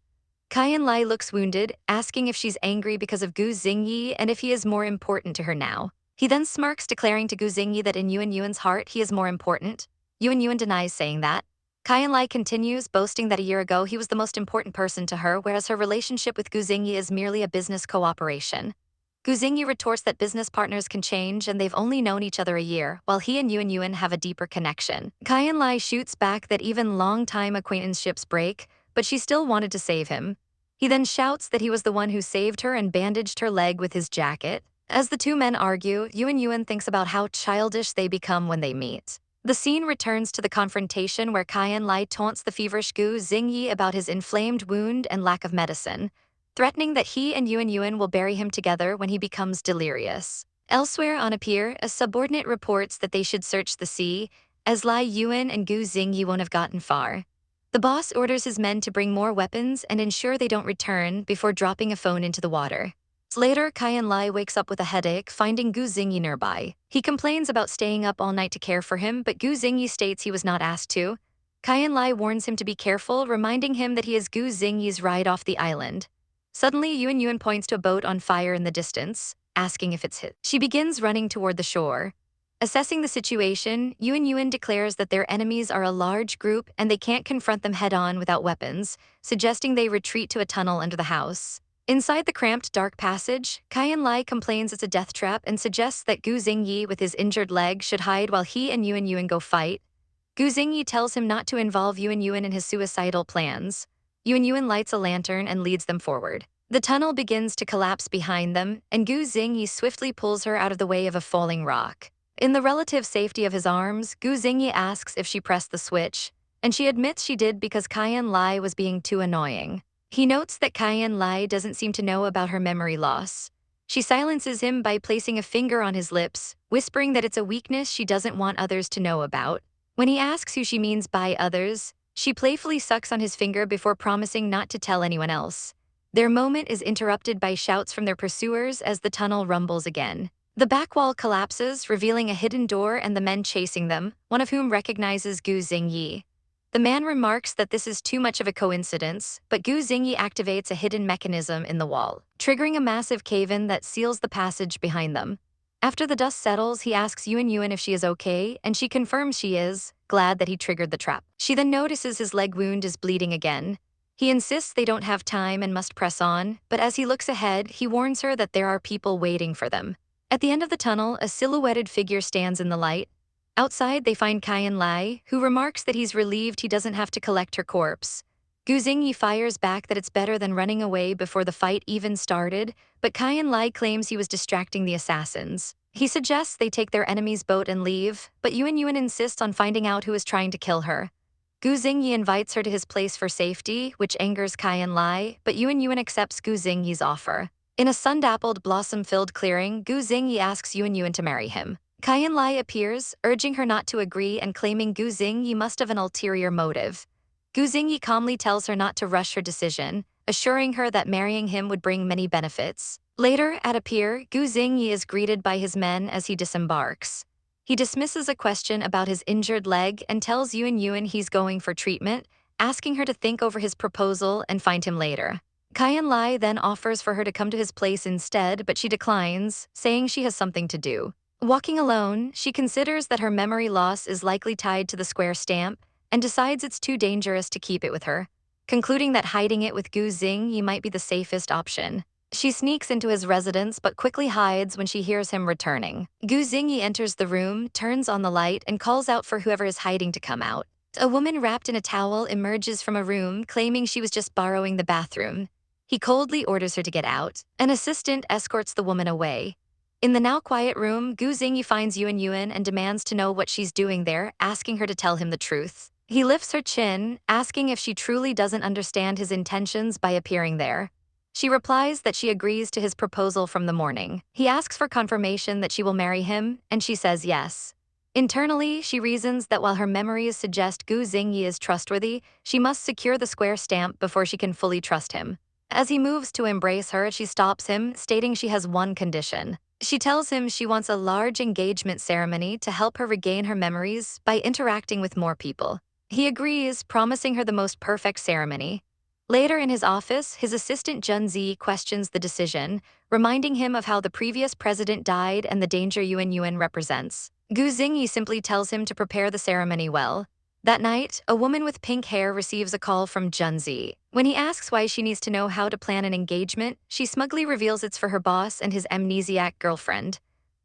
Qianlai looks wounded, asking if she's angry because of Gu Xingyi and if he is more important to her now. He then smirks, declaring to Gu Xingyi that in Yuan's heart he is more important. Yuan denies saying that. Qianlai continues, boasting that a year ago he was the most important person to her, whereas her relationship with Gu Xingyi is merely a business cooperation. Gu Xingyi retorts that business partners can change and they've only known each other a year, while he and Yuan have a deeper connection. Qianlai shoots back that even long-time acquaintanceships break, but she still wanted to save him. He then shouts that he was the one who saved her and bandaged her leg with his jacket. As the two men argue, Yuan thinks about how childish they become when they meet. The scene returns to the confrontation where Qianlai taunts the feverish Gu Xingyi about his inflamed wound and lack of medicine, threatening that he and Yuan will bury him together when he becomes delirious. Elsewhere on a pier, a subordinate reports that they should search the sea, as Li Yuan and Gu Xingyi won't have gotten far. The boss orders his men to bring more weapons and ensure they don't return before dropping a phone into the water. Later, Qianlai wakes up with a headache, finding Gu Xingyi nearby. He complains about staying up all night to care for him, but Gu Xingyi states he was not asked to. Qianlai warns him to be careful, reminding him that he is Gu Xingyi's ride off the island. Suddenly, Yuan points to a boat on fire in the distance, asking if it's his. She begins running toward the shore. Assessing the situation, Yuan declares that their enemies are a large group and they can't confront them head-on without weapons, suggesting they retreat to a tunnel under the house. Inside the cramped, dark passage, Kaiyan Lai complains it's a death trap and suggests that Gu Xingyi with his injured leg should hide while he and Yuan go fight. Gu Xingyi tells him not to involve Yuan in his suicidal plans. Yuan lights a lantern and leads them forward. The tunnel begins to collapse behind them, and Gu Xingyi swiftly pulls her out of the way of a falling rock. In the relative safety of his arms, Gu Xingyi asks if she pressed the switch, and she admits she did because Kaiyan Lai was being too annoying. He notes that Kaiyan Lai doesn't seem to know about her memory loss. She silences him by placing a finger on his lips, whispering that it's a weakness she doesn't want others to know about. When he asks who she means by others, she playfully sucks on his finger before promising not to tell anyone else. Their moment is interrupted by shouts from their pursuers as the tunnel rumbles again. The back wall collapses, revealing a hidden door and the men chasing them, one of whom recognizes Gu Xingyi. The man remarks that this is too much of a coincidence, but Gu Xingyi activates a hidden mechanism in the wall, triggering a massive cave-in that seals the passage behind them. After the dust settles, he asks Yuan if she is okay, and she confirms she is, glad that he triggered the trap. She then notices his leg wound is bleeding again. He insists they don't have time and must press on, but as he looks ahead, he warns her that there are people waiting for them. At the end of the tunnel, a silhouetted figure stands in the light. Outside, they find Kaiyan Lai, who remarks that he's relieved he doesn't have to collect her corpse. Gu Xingyi fires back that it's better than running away before the fight even started, but Kaiyan Lai claims he was distracting the assassins. He suggests they take their enemy's boat and leave, but Yuan insists on finding out who is trying to kill her. Gu Xingyi invites her to his place for safety, which angers Kaiyan Lai, but Yuan accepts Gu Xingyi's offer. In a sun-dappled, blossom-filled clearing, Gu Xingyi asks Yuan to marry him. Kaiyan Lai appears, urging her not to agree and claiming Gu Xingyi must have an ulterior motive. Gu Xingyi calmly tells her not to rush her decision, assuring her that marrying him would bring many benefits. Later, at a pier, Gu Xingyi is greeted by his men as he disembarks. He dismisses a question about his injured leg and tells Yuan he's going for treatment, asking her to think over his proposal and find him later. Kaiyan Lai then offers for her to come to his place instead, but she declines, saying she has something to do. Walking alone, she considers that her memory loss is likely tied to the square stamp and decides it's too dangerous to keep it with her, concluding that hiding it with Gu Xingyi might be the safest option. She sneaks into his residence but quickly hides when she hears him returning. Gu Xingyi enters the room, turns on the light, and calls out for whoever is hiding to come out. A woman wrapped in a towel emerges from a room, claiming she was just borrowing the bathroom. He coldly orders her to get out. An assistant escorts the woman away. In the now quiet room, Gu Xingyi finds Yuan and demands to know what she's doing there, asking her to tell him the truth. He lifts her chin, asking if she truly doesn't understand his intentions by appearing there. She replies that she agrees to his proposal from the morning. He asks for confirmation that she will marry him, and she says yes. Internally, she reasons that while her memories suggest Gu Xingyi is trustworthy, she must secure the square stamp before she can fully trust him. As he moves to embrace her, she stops him, stating she has one condition. She tells him she wants a large engagement ceremony to help her regain her memories by interacting with more people. He agrees, promising her the most perfect ceremony. Later in his office, his assistant Junzi questions the decision, reminding him of how the previous president died and the danger Yuan represents. Gu Xingyi simply tells him to prepare the ceremony well. That night, a woman with pink hair receives a call from Junzi. When he asks why she needs to know how to plan an engagement, she smugly reveals it's for her boss and his amnesiac girlfriend.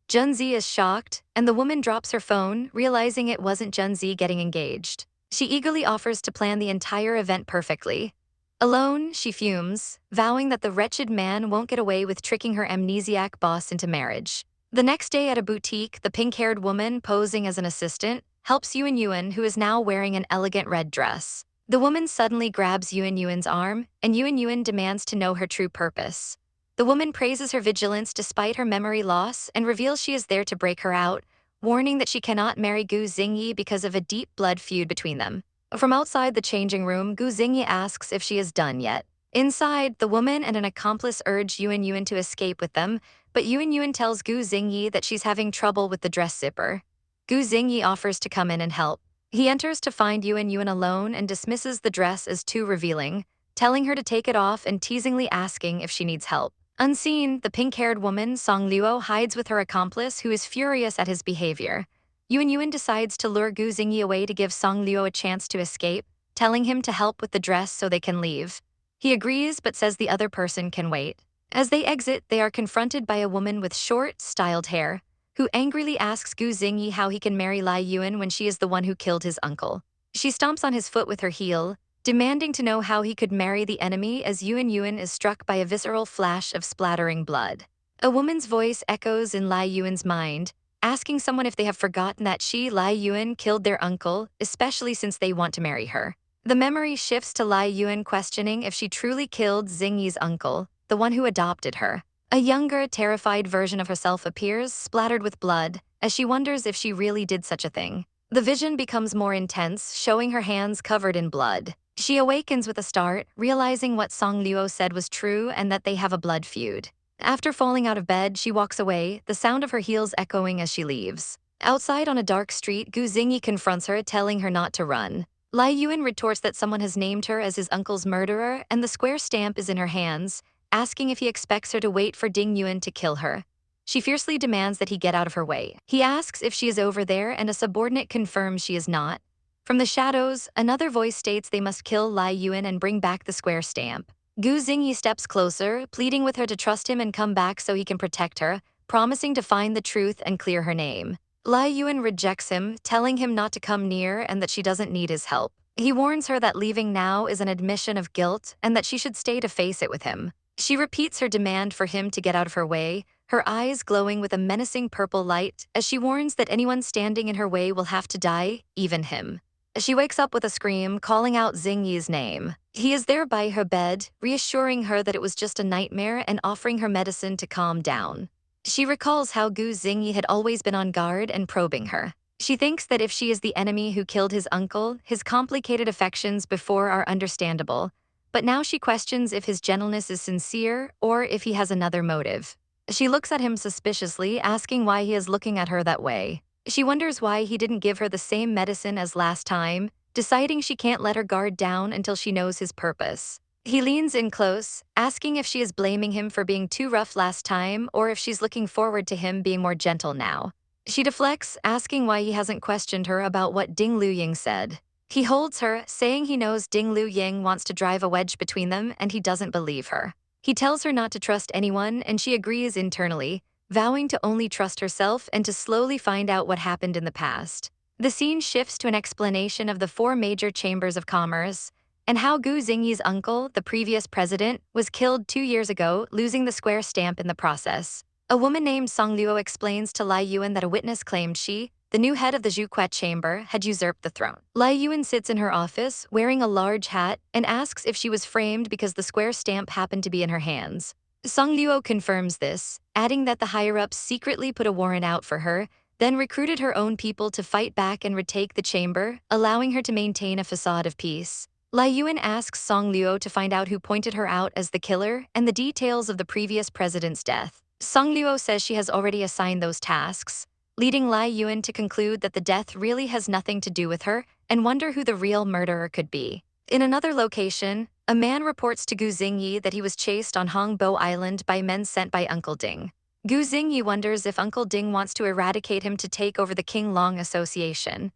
Junzi is shocked, and the woman drops her phone, realizing it wasn't Junzi getting engaged. She eagerly offers to plan the entire event perfectly. Alone, she fumes, vowing that the wretched man won't get away with tricking her amnesiac boss into marriage. The next day at a boutique, the pink-haired woman, posing as an assistant, helps Yuan, who is now wearing an elegant red dress. The woman suddenly grabs Yuan's arm, and Yuan demands to know her true purpose. The woman praises her vigilance despite her memory loss and reveals she is there to break her out, warning that she cannot marry Gu Xingyi because of a deep blood feud between them. From outside the changing room, Gu Xingyi asks if she is done yet. Inside, the woman and an accomplice urge Yuan to escape with them, but Yuan tells Gu Xingyi that she's having trouble with the dress zipper. Gu Xingyi offers to come in and help. He enters to find Yuan alone and dismisses the dress as too revealing, telling her to take it off and teasingly asking if she needs help. Unseen, the pink-haired woman, Song Luo, hides with her accomplice, who is furious at his behavior. Yuan decides to lure Gu Xingyi away to give Song Luo a chance to escape, telling him to help with the dress so they can leave. He agrees but says the other person can wait. As they exit, they are confronted by a woman with short, styled hair, who angrily asks Gu Xingyi how he can marry Li Yuan when she is the one who killed his uncle. She stomps on his foot with her heel, demanding to know how he could marry the enemy as Yuan is struck by a visceral flash of splattering blood. A woman's voice echoes in Li Yuan's mind, asking someone if they have forgotten that she, Li Yuan, killed their uncle, especially since they want to marry her. The memory shifts to Li Yuan questioning if she truly killed Xingyi's uncle, the one who adopted her. A younger, terrified version of herself appears, splattered with blood, as she wonders if she really did such a thing. The vision becomes more intense, showing her hands covered in blood. She awakens with a start, realizing what Song Luo said was true and that they have a blood feud. After falling out of bed, she walks away, the sound of her heels echoing as she leaves. Outside on a dark street, Gu Xingyi confronts her, telling her not to run. Li Yuan retorts that someone has named her as his uncle's murderer, and the square stamp is in her hands, asking if he expects her to wait for Ding Yuan to kill her. She fiercely demands that he get out of her way. He asks if she is over there, and a subordinate confirms she is not. From the shadows, another voice states they must kill Li Yuan and bring back the square stamp. Gu Xingyi steps closer, pleading with her to trust him and come back so he can protect her, promising to find the truth and clear her name. Li Yuan rejects him, telling him not to come near and that she doesn't need his help. He warns her that leaving now is an admission of guilt and that she should stay to face it with him. She repeats her demand for him to get out of her way, her eyes glowing with a menacing purple light as she warns that anyone standing in her way will have to die, even him. She wakes up with a scream, calling out Xingyi's name. He is there by her bed, reassuring her that it was just a nightmare and offering her medicine to calm down. She recalls how Gu Xingyi had always been on guard and probing her. She thinks that if she is the enemy who killed his uncle, his complicated affections before are understandable, but now she questions if his gentleness is sincere or if he has another motive. She looks at him suspiciously, asking why he is looking at her that way. She wonders why he didn't give her the same medicine as last time, deciding she can't let her guard down until she knows his purpose. He leans in close, asking if she is blaming him for being too rough last time or if she's looking forward to him being more gentle now. She deflects, asking why he hasn't questioned her about what Ding Luying said. He holds her, saying he knows Ding Luying wants to drive a wedge between them and he doesn't believe her. He tells her not to trust anyone and she agrees internally, vowing to only trust herself and to slowly find out what happened in the past. The scene shifts to an explanation of the four major chambers of commerce and how Gu Xingyi's uncle, the previous president, was killed 2 years ago, losing the square stamp in the process. A woman named Song Luo explains to Li Yuan that a witness claimed she, the new head of the Zhuque chamber, had usurped the throne. Li Yuan sits in her office, wearing a large hat, and asks if she was framed because the square stamp happened to be in her hands. Song Luo confirms this, adding that the higher-ups secretly put a warrant out for her, then recruited her own people to fight back and retake the chamber, allowing her to maintain a facade of peace. Li Yuan asks Song Luo to find out who pointed her out as the killer and the details of the previous president's death. Song Luo says she has already assigned those tasks, leading Li Yuan to conclude that the death really has nothing to do with her and wonder who the real murderer could be. In another location, a man reports to Gu Xingyi that he was chased on Hongbo Island by men sent by Uncle Ding. Gu Xingyi wonders if Uncle Ding wants to eradicate him to take over the King Long Association.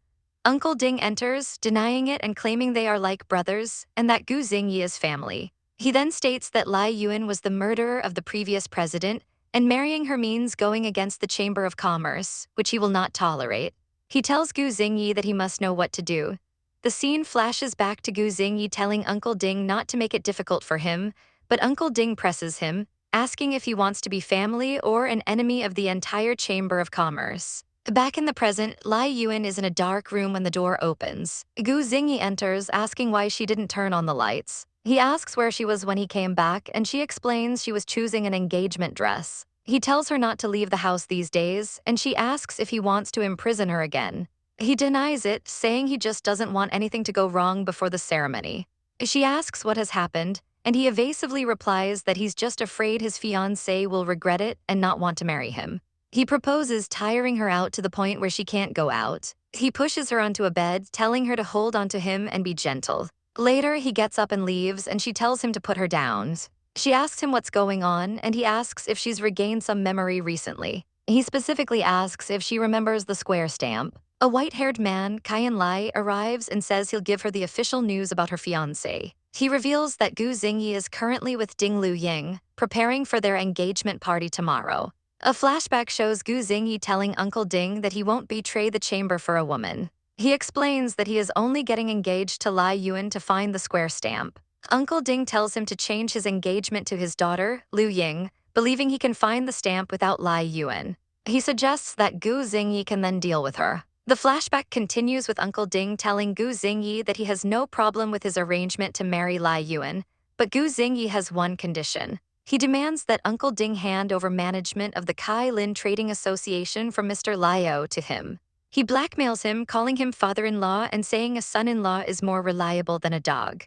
Uncle Ding enters, denying it and claiming they are like brothers, and that Gu Xingyi is family. He then states that Li Yuan was the murderer of the previous president, and marrying her means going against the Chamber of Commerce, which he will not tolerate. He tells Gu Xingyi that he must know what to do. The scene flashes back to Gu Xingyi telling Uncle Ding not to make it difficult for him, but Uncle Ding presses him, asking if he wants to be family or an enemy of the entire Chamber of Commerce. Back in the present, Li Yuan is in a dark room when the door opens. Gu Xingyi enters, asking why she didn't turn on the lights. He asks where she was when he came back, and she explains she was choosing an engagement dress. He tells her not to leave the house these days, and she asks if he wants to imprison her again. He denies it, saying he just doesn't want anything to go wrong before the ceremony. She asks what has happened, and he evasively replies that he's just afraid his fiancée will regret it and not want to marry him. He proposes, tiring her out to the point where she can't go out. He pushes her onto a bed, telling her to hold onto him and be gentle. Later, he gets up and leaves, and she tells him to put her down. She asks him what's going on, and he asks if she's regained some memory recently. He specifically asks if she remembers the square stamp. A white-haired man, Kaian Lai, arrives and says he'll give her the official news about her fiancé. He reveals that Gu Xingyi is currently with Ding Luying, preparing for their engagement party tomorrow. A flashback shows Gu Xingyi telling Uncle Ding that he won't betray the chamber for a woman. He explains that he is only getting engaged to Li Yuan to find the square stamp. Uncle Ding tells him to change his engagement to his daughter, Liu Ying, believing he can find the stamp without Li Yuan. He suggests that Gu Xingyi can then deal with her. The flashback continues with Uncle Ding telling Gu Xingyi that he has no problem with his arrangement to marry Li Yuan, but Gu Xingyi has one condition. He demands that Uncle Ding hand over management of the Kai Lin Trading Association from Mr. Liu to him. He blackmails him, calling him father-in-law and saying a son-in-law is more reliable than a dog.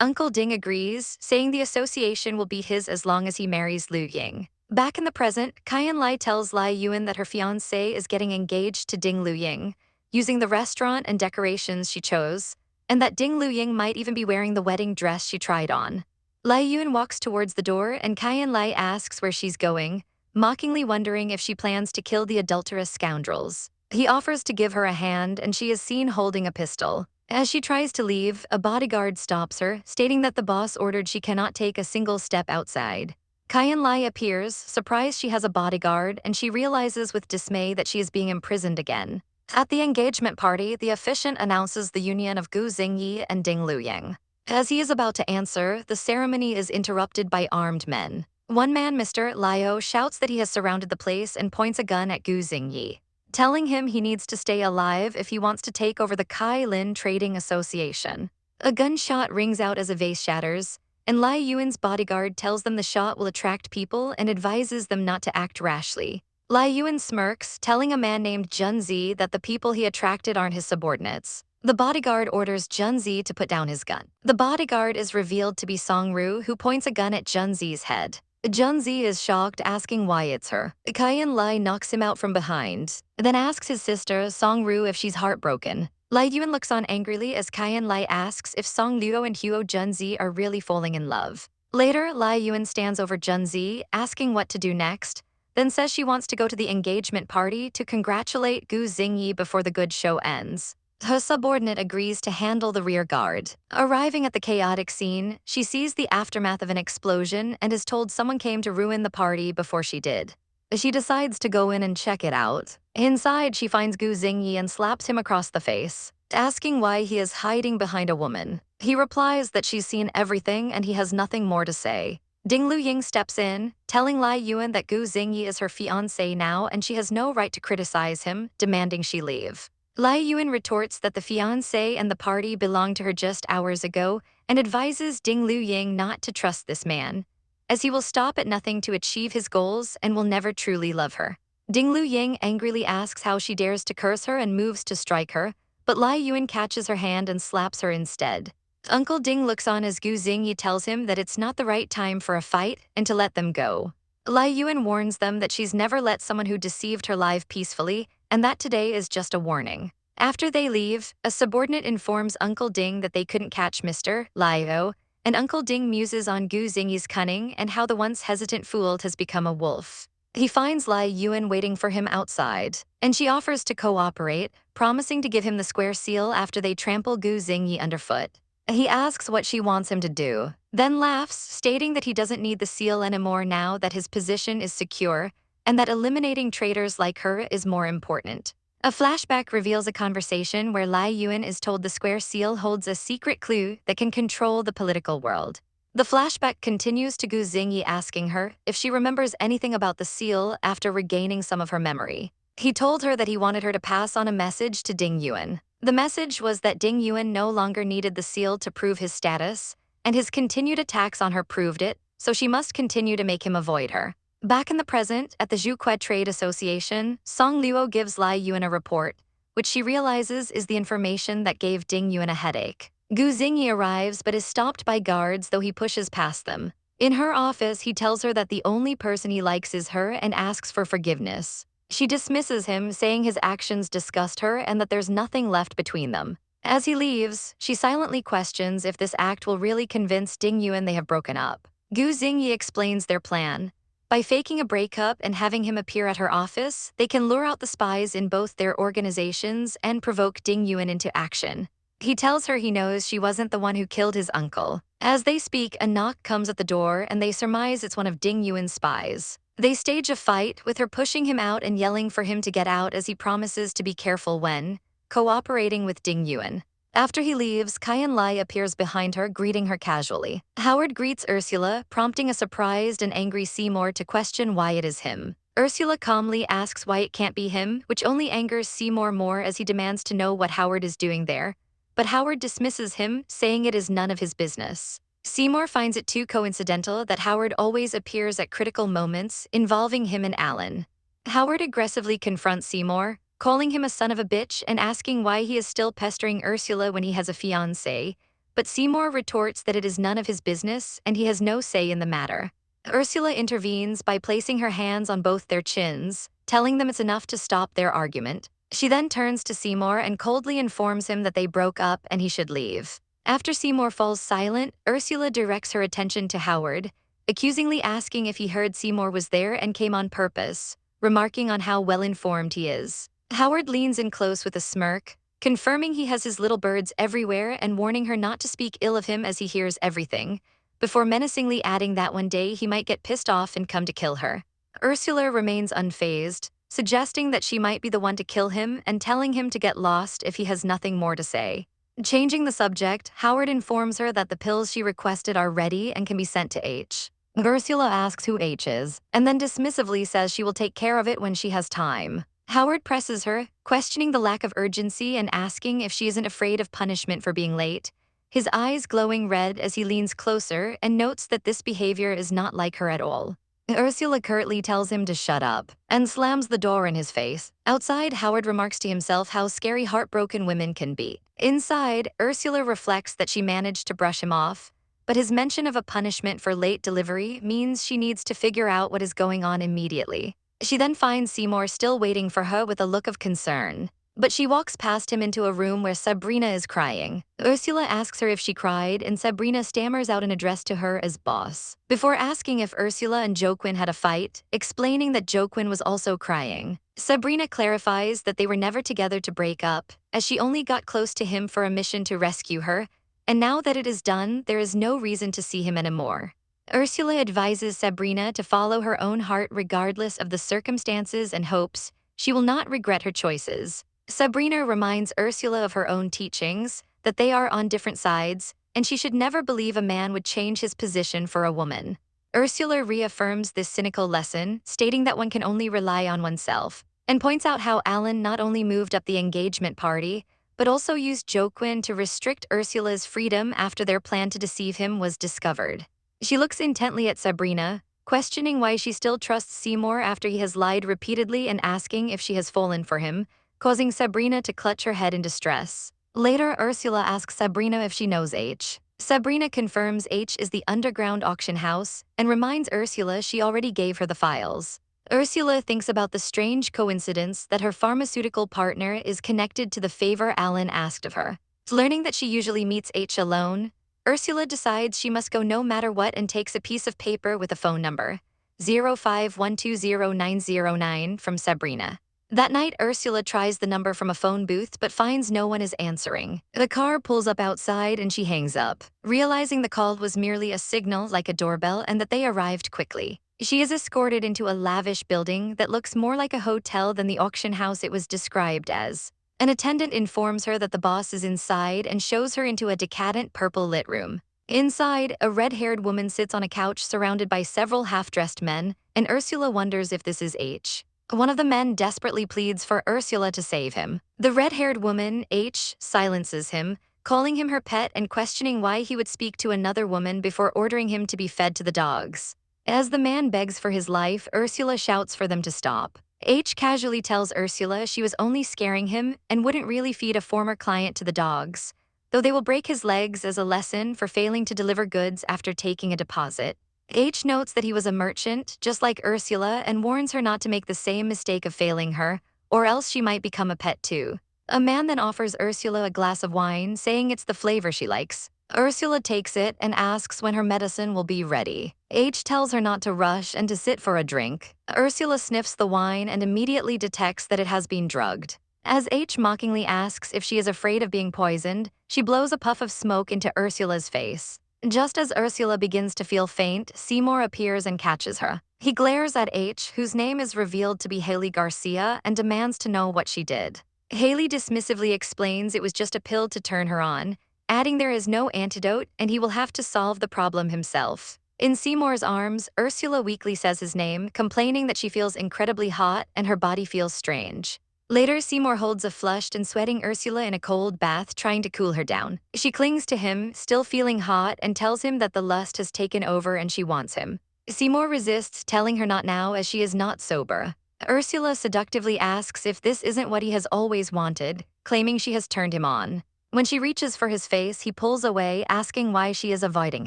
Uncle Ding agrees, saying the association will be his as long as he marries Liu Ying. Back in the present, Kaiyan Lai tells Li Yuan that her fiancé is getting engaged to Ding Luying, using the restaurant and decorations she chose, and that Ding Luying might even be wearing the wedding dress she tried on. Li Yuan walks towards the door and Kaiyan Lai asks where she's going, mockingly wondering if she plans to kill the adulterous scoundrels. He offers to give her a hand and she is seen holding a pistol. As she tries to leave, a bodyguard stops her, stating that the boss ordered she cannot take a single step outside. Kaiyan Lai appears, surprised she has a bodyguard, and she realizes with dismay that she is being imprisoned again. At the engagement party, the officiant announces the union of Gu Xingyi and Ding Luying. As he is about to answer, the ceremony is interrupted by armed men. One man, Mr. Liu, shouts that he has surrounded the place and points a gun at Gu Xingyi, telling him he needs to stay alive if he wants to take over the Kai Lin Trading Association. A gunshot rings out as a vase shatters, and Li Yuan's bodyguard tells them the shot will attract people and advises them not to act rashly. Li Yuan smirks, telling a man named Junzi that the people he attracted aren't his subordinates. The bodyguard orders Junzi to put down his gun. The bodyguard is revealed to be Songru, who points a gun at Junzi's head. Junzi is shocked, asking why it's her. Kaiyan Lai knocks him out from behind, then asks his sister, Songru, if she's heartbroken. Li Yuan looks on angrily as Kaiyan Lai asks if Song Luo and Huo Junzi are really falling in love. Later, Li Yuan stands over Junzi, asking what to do next, then says she wants to go to the engagement party to congratulate Gu Xingyi before the good show ends. Her subordinate agrees to handle the rear guard. Arriving at the chaotic scene, she sees the aftermath of an explosion and is told someone came to ruin the party before she did. She decides to go in and check it out. Inside, she finds Gu Xingyi and slaps him across the face, asking why he is hiding behind a woman. He replies that she's seen everything and he has nothing more to say. Ding Luying steps in, telling Li Yuan that Gu Xingyi is her fiancé now and she has no right to criticize him, demanding she leave. Li Yuan retorts that the fiancé and the party belonged to her just hours ago and advises Ding Luying not to trust this man, as he will stop at nothing to achieve his goals and will never truly love her. Ding Luying angrily asks how she dares to curse her and moves to strike her, but Li Yuan catches her hand and slaps her instead. Uncle Ding looks on as Gu Xingyi tells him that it's not the right time for a fight and to let them go. Li Yuan warns them that she's never let someone who deceived her live peacefully and that today is just a warning. After they leave, a subordinate informs Uncle Ding that they couldn't catch Mr. Liu, and Uncle Ding muses on Gu Xingyi's cunning and how the once hesitant fool has become a wolf. He finds Li Yuan waiting for him outside, and she offers to cooperate, promising to give him the square seal after they trample Gu Xingyi underfoot. He asks what she wants him to do, then laughs, stating that he doesn't need the seal anymore now that his position is secure, and that eliminating traitors like her is more important. A flashback reveals a conversation where Li Yuan is told the square seal holds a secret clue that can control the political world. The flashback continues to Gu Xingyi asking her if she remembers anything about the seal after regaining some of her memory. He told her that he wanted her to pass on a message to Ding Yuan. The message was that Ding Yuan no longer needed the seal to prove his status, and his continued attacks on her proved it, so she must continue to make him avoid her. Back in the present, at the Zhuque Trade Association, Song Luo gives Li Yuan a report, which she realizes is the information that gave Ding Yuan a headache. Gu Xingyi arrives but is stopped by guards, though he pushes past them. In her office, he tells her that the only person he likes is her and asks for forgiveness. She dismisses him, saying his actions disgust her and that there's nothing left between them. As he leaves, she silently questions if this act will really convince Ding Yuan they have broken up. Gu Xingyi explains their plan. By faking a breakup and having him appear at her office, they can lure out the spies in both their organizations and provoke Ding Yuan into action. He tells her he knows she wasn't the one who killed his uncle. As they speak, a knock comes at the door and they surmise it's one of Ding Yuan's spies. They stage a fight, with her pushing him out and yelling for him to get out as he promises to be careful when cooperating with Ding Yuan. After he leaves, Kyan Lai appears behind her, greeting her casually. Howard greets Ursula, prompting a surprised and angry Seymour to question why it is him. Ursula calmly asks why it can't be him, which only angers Seymour more as he demands to know what Howard is doing there. But Howard dismisses him, saying it is none of his business. Seymour finds it too coincidental that Howard always appears at critical moments involving him and Alan. Howard aggressively confronts Seymour, calling him a son of a bitch and asking why he is still pestering Ursula when he has a fiancée, but Seymour retorts that it is none of his business and he has no say in the matter. Ursula intervenes by placing her hands on both their chins, telling them it's enough to stop their argument. She then turns to Seymour and coldly informs him that they broke up and he should leave. After Seymour falls silent, Ursula directs her attention to Howard, accusingly asking if he heard Seymour was there and came on purpose, remarking on how well-informed he is. Howard leans in close with a smirk, confirming he has his little birds everywhere and warning her not to speak ill of him as he hears everything, before menacingly adding that one day he might get pissed off and come to kill her. Ursula remains unfazed, suggesting that she might be the one to kill him and telling him to get lost if he has nothing more to say. Changing the subject, Howard informs her that the pills she requested are ready and can be sent to H. Ursula asks who H is, and then dismissively says she will take care of it when she has time. Howard presses her, questioning the lack of urgency and asking if she isn't afraid of punishment for being late, his eyes glowing red as he leans closer and notes that this behavior is not like her at all. Ursula curtly tells him to shut up and slams the door in his face. Outside, Howard remarks to himself how scary heartbroken women can be. Inside, Ursula reflects that she managed to brush him off, but his mention of a punishment for late delivery means she needs to figure out what is going on immediately. She then finds Seymour still waiting for her with a look of concern. But she walks past him into a room where Sabrina is crying. Ursula asks her if she cried, and Sabrina stammers out an address to her as boss, before asking if Ursula and Joaquin had a fight, explaining that Joaquin was also crying. Sabrina clarifies that they were never together to break up, as she only got close to him for a mission to rescue her, and now that it is done, there is no reason to see him anymore. Ursula advises Sabrina to follow her own heart regardless of the circumstances and hopes she will not regret her choices. Sabrina reminds Ursula of her own teachings, that they are on different sides, and she should never believe a man would change his position for a woman. Ursula reaffirms this cynical lesson, stating that one can only rely on oneself, and points out how Alan not only moved up the engagement party, but also used Joaquin to restrict Ursula's freedom after their plan to deceive him was discovered. She looks intently at Sabrina, questioning why she still trusts Seymour after he has lied repeatedly and asking if she has fallen for him, causing Sabrina to clutch her head in distress. Later, Ursula asks Sabrina if she knows H. Sabrina confirms H is the underground auction house and reminds Ursula she already gave her the files. Ursula thinks about the strange coincidence that her pharmaceutical partner is connected to the favor Alan asked of her. Learning that she usually meets H alone, Ursula decides she must go no matter what and takes a piece of paper with a phone number, 05120909, from Sabrina. That night, Ursula tries the number from a phone booth but finds no one is answering. The car pulls up outside and she hangs up, realizing the call was merely a signal like a doorbell and that they arrived quickly. She is escorted into a lavish building that looks more like a hotel than the auction house it was described as. An attendant informs her that the boss is inside and shows her into a decadent purple-lit room. Inside, a red-haired woman sits on a couch surrounded by several half-dressed men, and Ursula wonders if this is H. One of the men desperately pleads for Ursula to save him. The red-haired woman, H, silences him, calling him her pet and questioning why he would speak to another woman before ordering him to be fed to the dogs. As the man begs for his life, Ursula shouts for them to stop. H casually tells Ursula she was only scaring him and wouldn't really feed a former client to the dogs, though they will break his legs as a lesson for failing to deliver goods after taking a deposit. H notes that he was a merchant, just like Ursula, and warns her not to make the same mistake of failing her, or else she might become a pet too. A man then offers Ursula a glass of wine, saying it's the flavor she likes. Ursula takes it and asks when her medicine will be ready. H tells her not to rush and to sit for a drink. Ursula sniffs the wine and immediately detects that it has been drugged. As H mockingly asks if she is afraid of being poisoned, she blows a puff of smoke into Ursula's face. Just as Ursula begins to feel faint, Seymour appears and catches her. He glares at H, whose name is revealed to be Haley Garcia, and demands to know what she did. Haley dismissively explains it was just a pill to turn her on, adding there is no antidote and he will have to solve the problem himself. In Seymour's arms, Ursula weakly says his name, complaining that she feels incredibly hot and her body feels strange. Later, Seymour holds a flushed and sweating Ursula in a cold bath, trying to cool her down. She clings to him, still feeling hot, and tells him that the lust has taken over and she wants him. Seymour resists, telling her not now as she is not sober. Ursula seductively asks if this isn't what he has always wanted, claiming she has turned him on. When she reaches for his face, he pulls away, asking why she is avoiding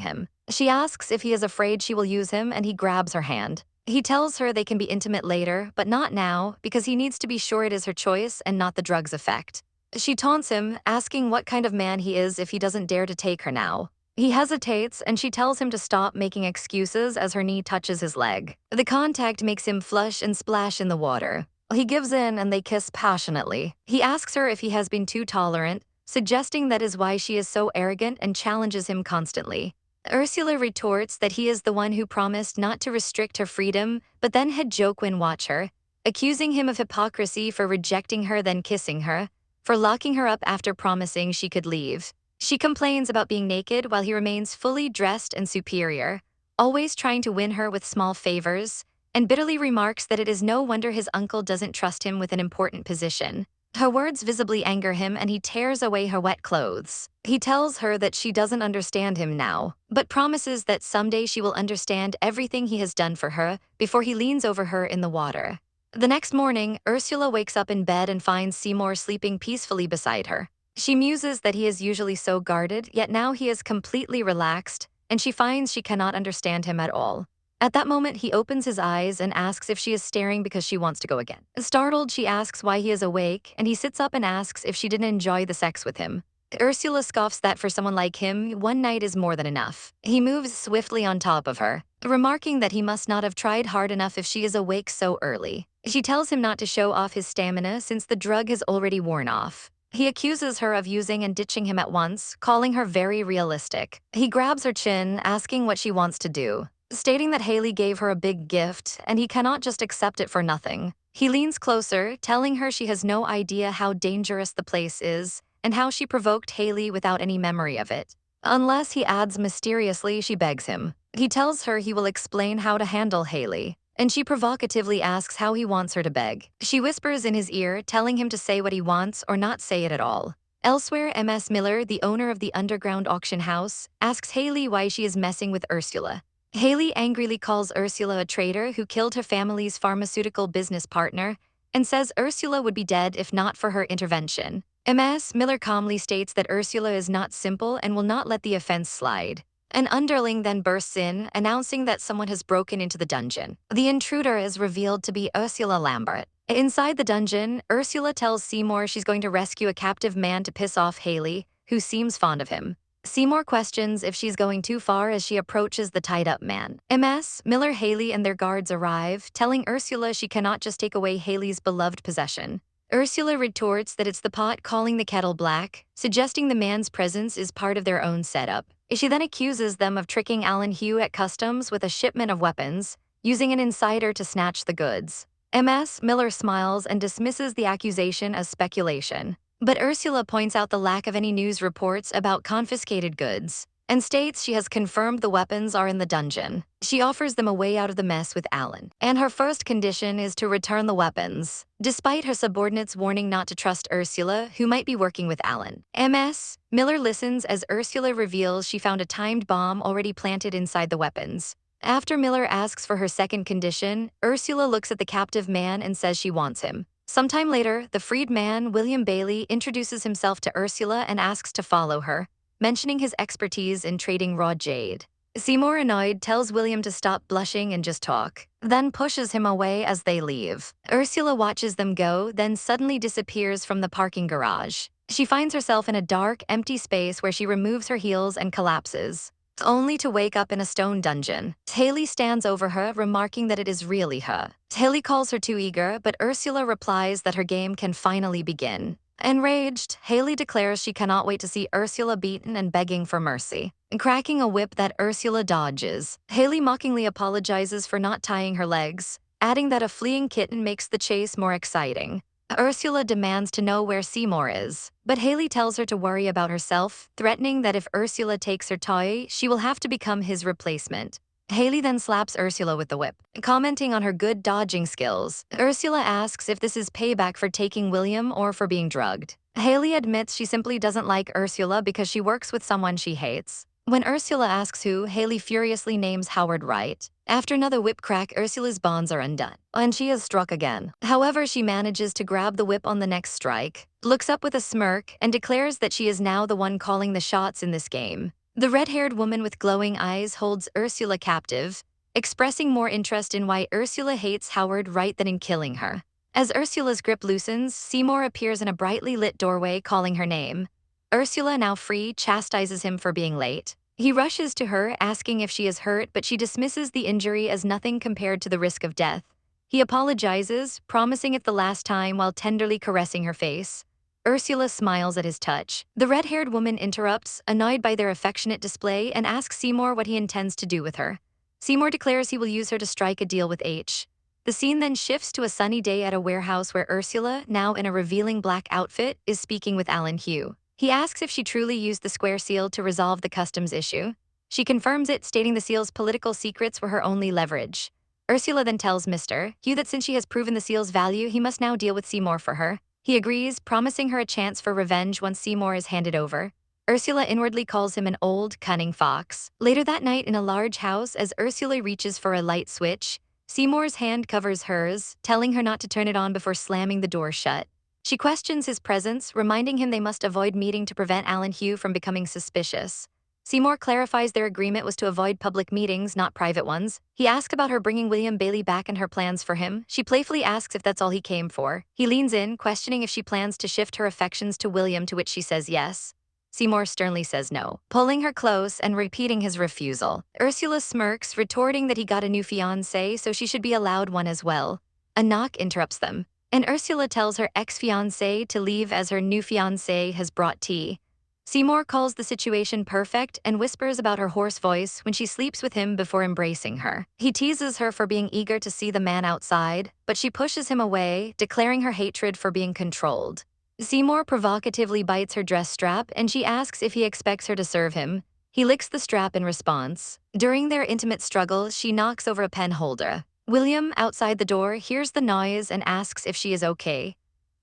him. She asks if he is afraid she will use him, and he grabs her hand. He tells her they can be intimate later, but not now, because he needs to be sure it is her choice and not the drug's effect. She taunts him, asking what kind of man he is if he doesn't dare to take her now. He hesitates, and she tells him to stop making excuses as her knee touches his leg. The contact makes him flush and splash in the water. He gives in and they kiss passionately. He asks her if he has been too tolerant, suggesting that is why she is so arrogant and challenges him constantly. Ursula retorts that he is the one who promised not to restrict her freedom, but then had Joaquin watch her, accusing him of hypocrisy for rejecting her then kissing her, for locking her up after promising she could leave. She complains about being naked while he remains fully dressed and superior, always trying to win her with small favors, and bitterly remarks that it is no wonder his uncle doesn't trust him with an important position. Her words visibly anger him and he tears away her wet clothes. He tells her that she doesn't understand him now, but promises that someday she will understand everything he has done for her before he leans over her in the water. The next morning, Ursula wakes up in bed and finds Seymour sleeping peacefully beside her. She muses that he is usually so guarded, yet now he is completely relaxed, and she finds she cannot understand him at all. At that moment, he opens his eyes and asks if she is staring because she wants to go again. Startled, she asks why he is awake, and he sits up and asks if she didn't enjoy the sex with him. Ursula scoffs that for someone like him, one night is more than enough. He moves swiftly on top of her, remarking that he must not have tried hard enough if she is awake so early. She tells him not to show off his stamina since the drug has already worn off. He accuses her of using and ditching him at once, calling her very realistic. He grabs her chin, asking what she wants to do, stating that Haley gave her a big gift and he cannot just accept it for nothing. He leans closer, telling her she has no idea how dangerous the place is and how she provoked Haley without any memory of it. Unless, he adds mysteriously, she begs him. He tells her he will explain how to handle Haley, and she provocatively asks how he wants her to beg. She whispers in his ear, telling him to say what he wants or not say it at all. Elsewhere, MS Miller, the owner of the underground auction house, asks Haley why she is messing with Ursula. Haley angrily calls Ursula a traitor who killed her family's pharmaceutical business partner and says Ursula would be dead if not for her intervention. MS Miller calmly states that Ursula is not simple and will not let the offense slide. An underling then bursts in, announcing that someone has broken into the dungeon. The intruder is revealed to be Ursula Lambert. Inside the dungeon, Ursula tells Seymour she's going to rescue a captive man to piss off Haley, who seems fond of him. Seymour questions if she's going too far as she approaches the tied-up man. MS Miller, Haley, and their guards arrive, telling Ursula she cannot just take away Haley's beloved possession. Ursula retorts that it's the pot calling the kettle black, suggesting the man's presence is part of their own setup. She then accuses them of tricking Alan Hugh at customs with a shipment of weapons, using an insider to snatch the goods. MS Miller smiles and dismisses the accusation as speculation. But Ursula points out the lack of any news reports about confiscated goods, and states she has confirmed the weapons are in the dungeon. She offers them a way out of the mess with Alan, and her first condition is to return the weapons, despite her subordinates warning not to trust Ursula, who might be working with Alan. MS Miller listens as Ursula reveals she found a timed bomb already planted inside the weapons. After Miller asks for her second condition, Ursula looks at the captive man and says she wants him. Sometime later, the freed man, William Bailey, introduces himself to Ursula and asks to follow her, mentioning his expertise in trading raw jade. Seymour, annoyed, tells William to stop blushing and just talk, then pushes him away as they leave. Ursula watches them go, then suddenly disappears from the parking garage. She finds herself in a dark, empty space where she removes her heels and collapses. only to wake up in a stone dungeon. Haley stands over her, remarking that it is really her. Haley calls her too eager, but Ursula replies that her game can finally begin. Enraged, Haley declares she cannot wait to see Ursula beaten and begging for mercy. Cracking a whip that Ursula dodges, Haley mockingly apologizes for not tying her legs, adding that a fleeing kitten makes the chase more exciting. Ursula demands to know where Seymour is, but Haley tells her to worry about herself, threatening that if Ursula takes her toy, she will have to become his replacement. Haley then slaps Ursula with the whip, commenting on her good dodging skills. Ursula asks if this is payback for taking William or for being drugged. Haley admits she simply doesn't like Ursula because she works with someone she hates. When Ursula asks who, Haley furiously names Howard Wright. After another whip crack, Ursula's bonds are undone, and she is struck again. However, she manages to grab the whip on the next strike, looks up with a smirk, and declares that she is now the one calling the shots in this game. The red-haired woman with glowing eyes holds Ursula captive, expressing more interest in why Ursula hates Howard Wright than in killing her. As Ursula's grip loosens, Seymour appears in a brightly lit doorway calling her name. Ursula, now free, chastises him for being late. He rushes to her, asking if she is hurt, but she dismisses the injury as nothing compared to the risk of death. He apologizes, promising it the last time while tenderly caressing her face. Ursula smiles at his touch. The red-haired woman interrupts, annoyed by their affectionate display, and asks Seymour what he intends to do with her. Seymour declares he will use her to strike a deal with H. The scene then shifts to a sunny day at a warehouse where Ursula, now in a revealing black outfit, is speaking with Alan Hugh. He asks if she truly used the square seal to resolve the customs issue. She confirms it, stating the seal's political secrets were her only leverage. Ursula then tells Mr. Hugh that since she has proven the seal's value, he must now deal with Seymour for her. He agrees, promising her a chance for revenge once Seymour is handed over. Ursula inwardly calls him an old, cunning fox. Later that night in a large house, as Ursula reaches for a light switch, Seymour's hand covers hers, telling her not to turn it on before slamming the door shut. She questions his presence, reminding him they must avoid meeting to prevent Alan Hugh from becoming suspicious. Seymour clarifies their agreement was to avoid public meetings, not private ones. He asks about her bringing William Bailey back and her plans for him. She playfully asks if that's all he came for. He leans in, questioning if she plans to shift her affections to William, to which she says yes. Seymour sternly says no, pulling her close and repeating his refusal. Ursula smirks, retorting that he got a new fiancé, so she should be allowed one as well. A knock interrupts them, and Ursula tells her ex-fiancé to leave as her new fiancé has brought tea. Seymour calls the situation perfect and whispers about her hoarse voice when she sleeps with him before embracing her. He teases her for being eager to see the man outside, but she pushes him away, declaring her hatred for being controlled. Seymour provocatively bites her dress strap, and she asks if he expects her to serve him. He licks the strap in response. During their intimate struggle, she knocks over a pen holder. William, outside the door, hears the noise and asks if she is okay.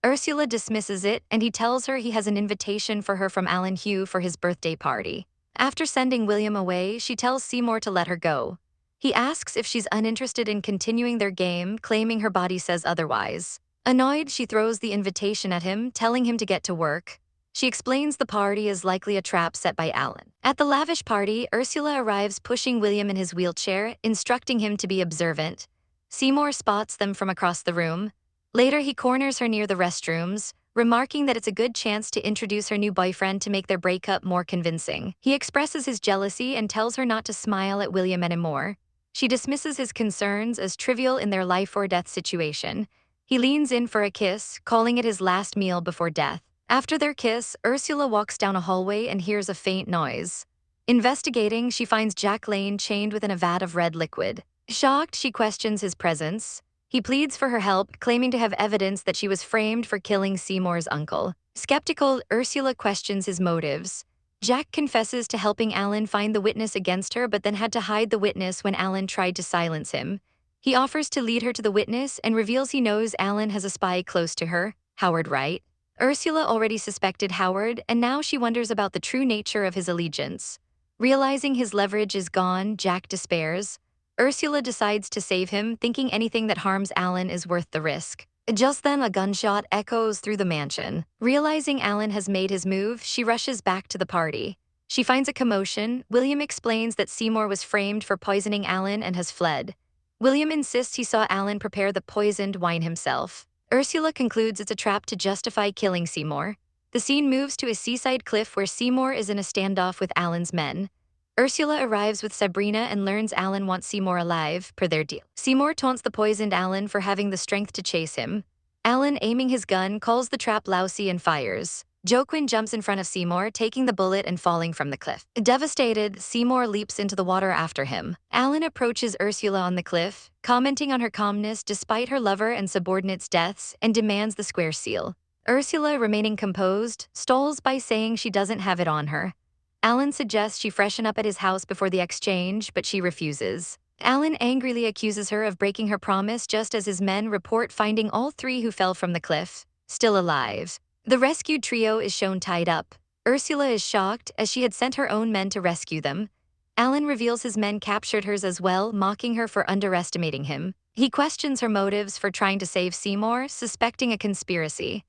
Ursula dismisses it, and he tells her he has an invitation for her from Alan Hugh for his birthday party. After sending William away, she tells Seymour to let her go. He asks if she's uninterested in continuing their game, claiming her body says otherwise. Annoyed, she throws the invitation at him, telling him to get to work. She explains the party is likely a trap set by Alan. At the lavish party, Ursula arrives pushing William in his wheelchair, instructing him to be observant. Seymour spots them from across the room. Later, he corners her near the restrooms, remarking that it's a good chance to introduce her new boyfriend to make their breakup more convincing. He expresses his jealousy and tells her not to smile at William anymore. She dismisses his concerns as trivial in their life-or-death situation. He leans in for a kiss, calling it his last meal before death. After their kiss, Ursula walks down a hallway and hears a faint noise. Investigating, she finds Jack Lane chained within a vat of red liquid. Shocked, she questions his presence. He pleads for her help, claiming to have evidence that she was framed for killing Seymour's uncle. Skeptical, Ursula questions his motives. Jack confesses to helping Alan find the witness against her, but then had to hide the witness when Alan tried to silence him. He offers to lead her to the witness and reveals he knows Alan has a spy close to her, Howard Wright. Ursula already suspected Howard, and now she wonders about the true nature of his allegiance. Realizing his leverage is gone, Jack despairs. Ursula decides to save him, thinking anything that harms Alan is worth the risk. Just then, a gunshot echoes through the mansion. Realizing Alan has made his move, she rushes back to the party. She finds a commotion. William explains that Seymour was framed for poisoning Alan and has fled. William insists he saw Alan prepare the poisoned wine himself. Ursula concludes it's a trap to justify killing Seymour. The scene moves to a seaside cliff where Seymour is in a standoff with Alan's men. Ursula arrives with Sabrina and learns Alan wants Seymour alive, per their deal. Seymour taunts the poisoned Alan for having the strength to chase him. Alan, aiming his gun, calls the trap lousy and fires. Joaquin jumps in front of Seymour, taking the bullet and falling from the cliff. Devastated, Seymour leaps into the water after him. Alan approaches Ursula on the cliff, commenting on her calmness despite her lover and subordinate's deaths, and demands the square seal. Ursula, remaining composed, stalls by saying she doesn't have it on her. Alan suggests she freshen up at his house before the exchange, but she refuses. Alan angrily accuses her of breaking her promise just as his men report finding all three who fell from the cliff, still alive. The rescued trio is shown tied up. Ursula is shocked, as she had sent her own men to rescue them. Alan reveals his men captured hers as well, mocking her for underestimating him. He questions her motives for trying to save Seymour, suspecting a conspiracy.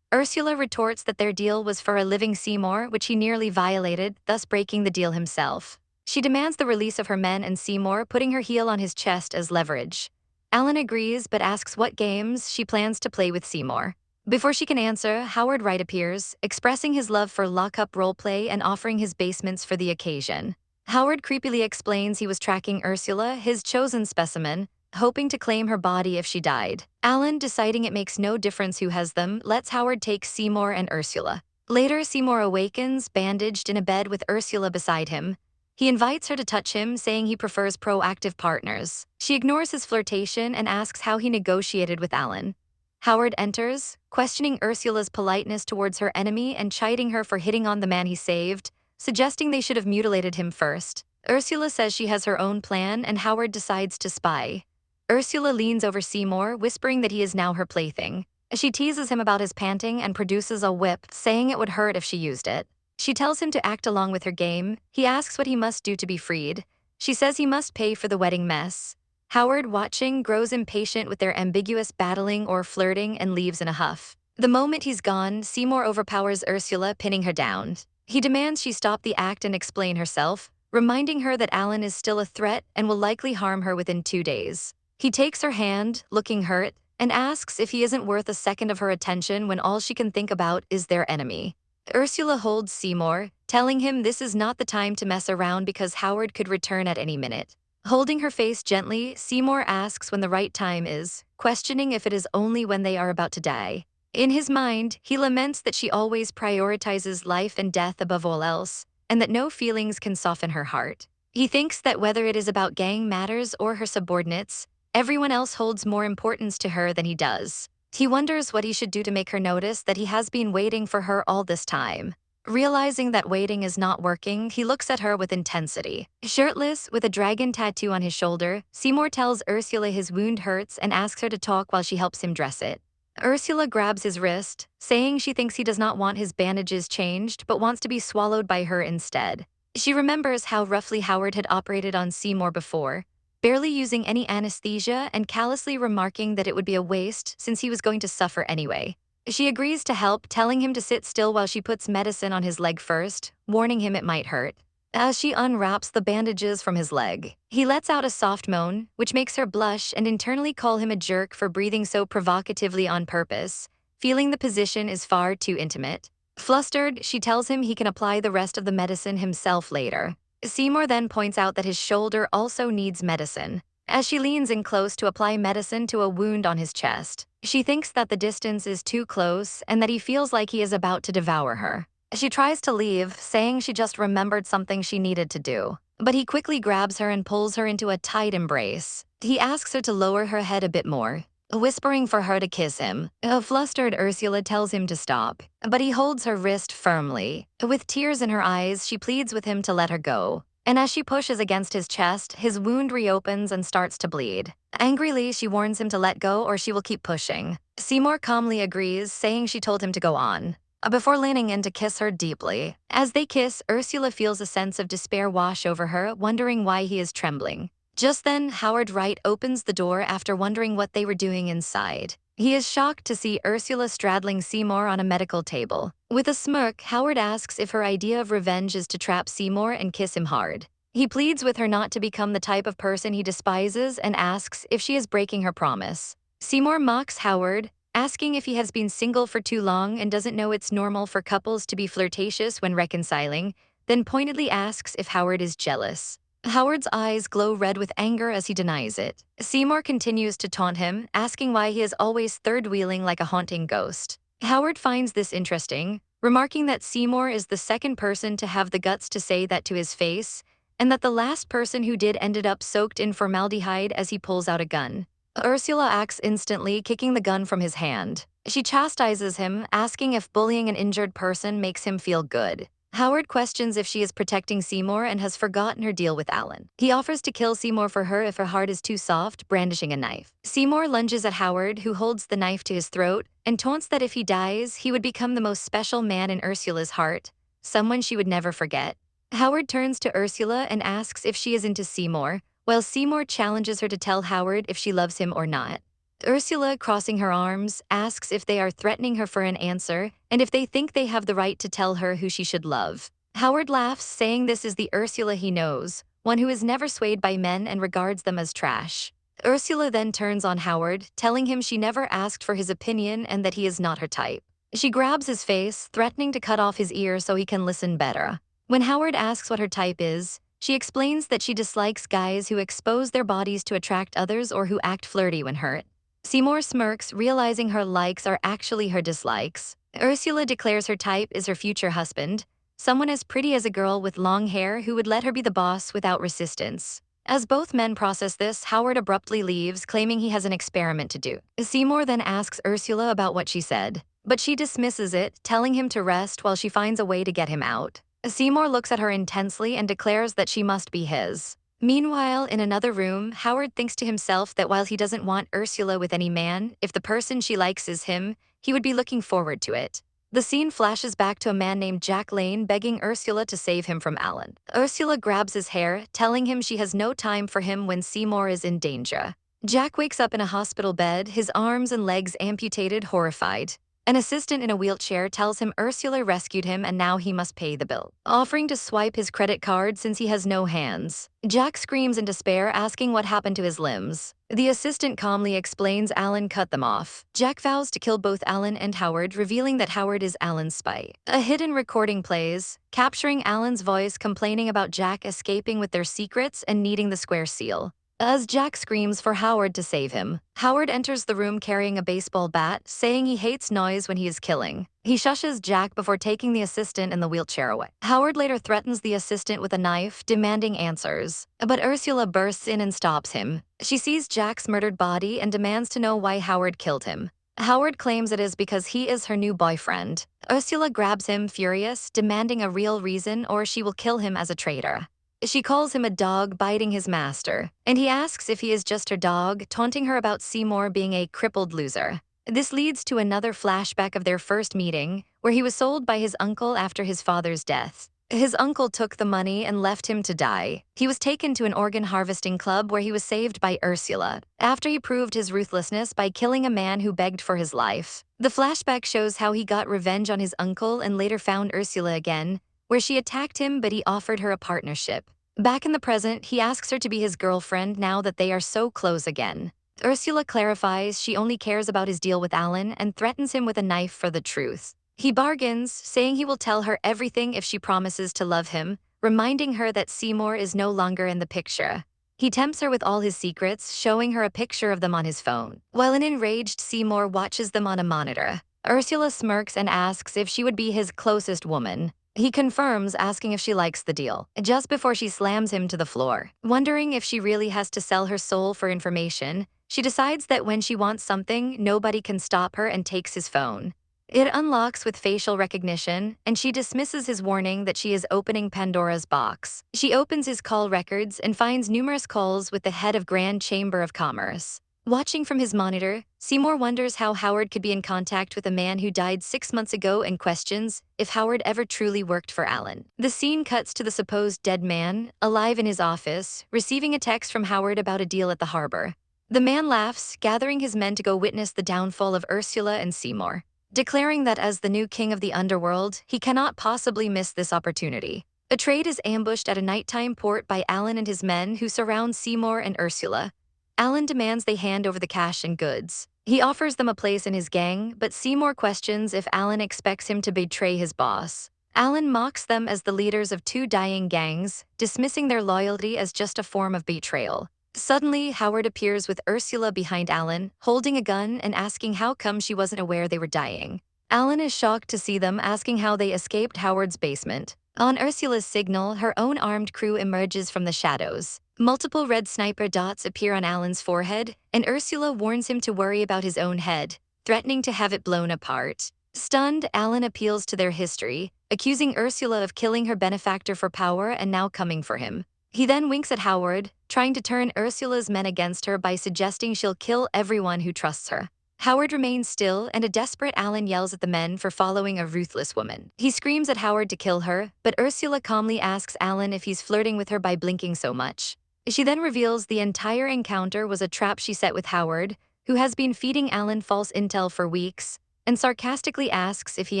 Ursula retorts that their deal was for a living Seymour, which he nearly violated, thus breaking the deal himself. She demands the release of her men and Seymour, putting her heel on his chest as leverage. Alan agrees but asks what games she plans to play with Seymour. Before she can answer, Howard Wright appears, expressing his love for lock-up roleplay and offering his basements for the occasion. Howard creepily explains he was tracking Ursula, his chosen specimen, hoping to claim her body if she died. Alan, deciding it makes no difference who has them, lets Howard take Seymour and Ursula. Later, Seymour awakens, bandaged in a bed with Ursula beside him. He invites her to touch him, saying he prefers proactive partners. She ignores his flirtation and asks how he negotiated with Alan. Howard enters, questioning Ursula's politeness towards her enemy and chiding her for hitting on the man he saved, suggesting they should have mutilated him first. Ursula says she has her own plan, and Howard decides to spy. Ursula leans over Seymour, whispering that he is now her plaything. She teases him about his panting and produces a whip, saying it would hurt if she used it. She tells him to act along with her game. He asks what he must do to be freed. She says he must pay for the wedding mess. Howard, watching, grows impatient with their ambiguous battling or flirting and leaves in a huff. The moment he's gone, Seymour overpowers Ursula, pinning her down. He demands she stop the act and explain herself, reminding her that Alan is still a threat and will likely harm her within 2 days. He takes her hand, looking hurt, and asks if he isn't worth a second of her attention when all she can think about is their enemy. Ursula holds Seymour, telling him this is not the time to mess around because Howard could return at any minute. Holding her face gently, Seymour asks when the right time is, questioning if it is only when they are about to die. In his mind, he laments that she always prioritizes life and death above all else, and that no feelings can soften her heart. He thinks that whether it is about gang matters or her subordinates, everyone else holds more importance to her than he does. He wonders what he should do to make her notice that he has been waiting for her all this time. Realizing that waiting is not working, he looks at her with intensity. Shirtless, with a dragon tattoo on his shoulder, Seymour tells Ursula his wound hurts and asks her to talk while she helps him dress it. Ursula grabs his wrist, saying she thinks he does not want his bandages changed but wants to be swallowed by her instead. She remembers how roughly Howard had operated on Seymour before, barely using any anesthesia and callously remarking that it would be a waste since he was going to suffer anyway. She agrees to help, telling him to sit still while she puts medicine on his leg first, warning him it might hurt. As she unwraps the bandages from his leg, he lets out a soft moan, which makes her blush and internally call him a jerk for breathing so provocatively on purpose, feeling the position is far too intimate. Flustered, she tells him he can apply the rest of the medicine himself later. Seymour then points out that his shoulder also needs medicine. As she leans in close to apply medicine to a wound on his chest, she thinks that the distance is too close and that he feels like he is about to devour her. She tries to leave, saying she just remembered something she needed to do. But he quickly grabs her and pulls her into a tight embrace. He asks her to lower her head a bit more, whispering for her to kiss him. A flustered Ursula tells him to stop, but he holds her wrist firmly. With tears in her eyes, she pleads with him to let her go. And as she pushes against his chest, his wound reopens and starts to bleed. Angrily, she warns him to let go or she will keep pushing. Seymour calmly agrees, saying she told him to go on, before leaning in to kiss her deeply. As they kiss, Ursula feels a sense of despair wash over her, wondering why he is trembling. Just then, Howard Wright opens the door after wondering what they were doing inside. He is shocked to see Ursula straddling Seymour on a medical table. With a smirk, Howard asks if her idea of revenge is to trap Seymour and kiss him hard. He pleads with her not to become the type of person he despises and asks if she is breaking her promise. Seymour mocks Howard, asking if he has been single for too long and doesn't know it's normal for couples to be flirtatious when reconciling, then pointedly asks if Howard is jealous. Howard's eyes glow red with anger as he denies it. Seymour continues to taunt him, asking why he is always third-wheeling like a haunting ghost. Howard finds this interesting, remarking that Seymour is the second person to have the guts to say that to his face, and that the last person who did ended up soaked in formaldehyde as he pulls out a gun. Ursula acts instantly, kicking the gun from his hand. She chastises him, asking if bullying an injured person makes him feel good. Howard questions if she is protecting Seymour and has forgotten her deal with Alan. He offers to kill Seymour for her if her heart is too soft, brandishing a knife. Seymour lunges at Howard, who holds the knife to his throat, and taunts that if he dies, he would become the most special man in Ursula's heart, someone she would never forget. Howard turns to Ursula and asks if she is into Seymour, while Seymour challenges her to tell Howard if she loves him or not. Ursula, crossing her arms, asks if they are threatening her for an answer and if they think they have the right to tell her who she should love. Howard laughs, saying this is the Ursula he knows, one who is never swayed by men and regards them as trash. Ursula then turns on Howard, telling him she never asked for his opinion and that he is not her type. She grabs his face, threatening to cut off his ear so he can listen better. When Howard asks what her type is, she explains that she dislikes guys who expose their bodies to attract others or who act flirty when hurt. Seymour smirks, realizing her likes are actually her dislikes. Ursula declares her type is her future husband, someone as pretty as a girl with long hair who would let her be the boss without resistance. As both men process this, Howard abruptly leaves, claiming he has an experiment to do. Seymour then asks Ursula about what she said, but she dismisses it, telling him to rest while she finds a way to get him out. Seymour looks at her intensely and declares that she must be his. Meanwhile, in another room, Howard thinks to himself that while he doesn't want Ursula with any man, if the person she likes is him, he would be looking forward to it. The scene flashes back to a man named Jack Lane begging Ursula to save him from Alan. Ursula grabs his hair, telling him she has no time for him when Seymour is in danger. Jack wakes up in a hospital bed, his arms and legs amputated, horrified. An assistant in a wheelchair tells him Ursula rescued him and now he must pay the bill, offering to swipe his credit card since he has no hands. Jack screams in despair, asking what happened to his limbs. The assistant calmly explains Alan cut them off. Jack vows to kill both Alan and Howard, revealing that Howard is Alan's spy. A hidden recording plays, capturing Alan's voice complaining about Jack escaping with their secrets and needing the square seal. As Jack screams for Howard to save him, Howard enters the room carrying a baseball bat, saying he hates noise when he is killing. He shushes Jack before taking the assistant in the wheelchair away. Howard later threatens the assistant with a knife, demanding answers. But Ursula bursts in and stops him. She sees Jack's murdered body and demands to know why Howard killed him. Howard claims it is because he is her new boyfriend. Ursula grabs him, furious, demanding a real reason or she will kill him as a traitor. She calls him a dog biting his master, and he asks if he is just her dog, taunting her about Seymour being a crippled loser. This leads to another flashback of their first meeting, where he was sold by his uncle after his father's death. His uncle took the money and left him to die. He was taken to an organ harvesting club where he was saved by Ursula, after he proved his ruthlessness by killing a man who begged for his life. The flashback shows how he got revenge on his uncle and later found Ursula again, where she attacked him but he offered her a partnership. Back in the present, he asks her to be his girlfriend now that they are so close again. Ursula clarifies she only cares about his deal with Alan and threatens him with a knife for the truth. He bargains, saying he will tell her everything if she promises to love him, reminding her that Seymour is no longer in the picture. He tempts her with all his secrets, showing her a picture of them on his phone, while an enraged Seymour watches them on a monitor. Ursula smirks and asks if she would be his closest woman. He confirms, asking if she likes the deal, just before she slams him to the floor. Wondering if she really has to sell her soul for information, she decides that when she wants something, nobody can stop her and takes his phone. It unlocks with facial recognition, and she dismisses his warning that she is opening Pandora's box. She opens his call records and finds numerous calls with the head of Grand Chamber of Commerce. Watching from his monitor, Seymour wonders how Howard could be in contact with a man who died 6 months ago and questions if Howard ever truly worked for Alan. The scene cuts to the supposed dead man, alive in his office, receiving a text from Howard about a deal at the harbor. The man laughs, gathering his men to go witness the downfall of Ursula and Seymour, declaring that as the new king of the underworld, he cannot possibly miss this opportunity. A trade is ambushed at a nighttime port by Alan and his men who surround Seymour and Ursula. Alan demands they hand over the cash and goods. He offers them a place in his gang, but Seymour questions if Alan expects him to betray his boss. Alan mocks them as the leaders of two dying gangs, dismissing their loyalty as just a form of betrayal. Suddenly, Howard appears with Ursula behind Alan, holding a gun and asking how come she wasn't aware they were dying. Alan is shocked to see them, asking how they escaped Howard's basement. On Ursula's signal, her own armed crew emerges from the shadows. Multiple red sniper dots appear on Alan's forehead, and Ursula warns him to worry about his own head, threatening to have it blown apart. Stunned, Alan appeals to their history, accusing Ursula of killing her benefactor for power and now coming for him. He then winks at Howard, trying to turn Ursula's men against her by suggesting she'll kill everyone who trusts her. Howard remains still, and a desperate Alan yells at the men for following a ruthless woman. He screams at Howard to kill her, but Ursula calmly asks Alan if he's flirting with her by blinking so much. She then reveals the entire encounter was a trap she set with Howard, who has been feeding Alan false intel for weeks, and sarcastically asks if he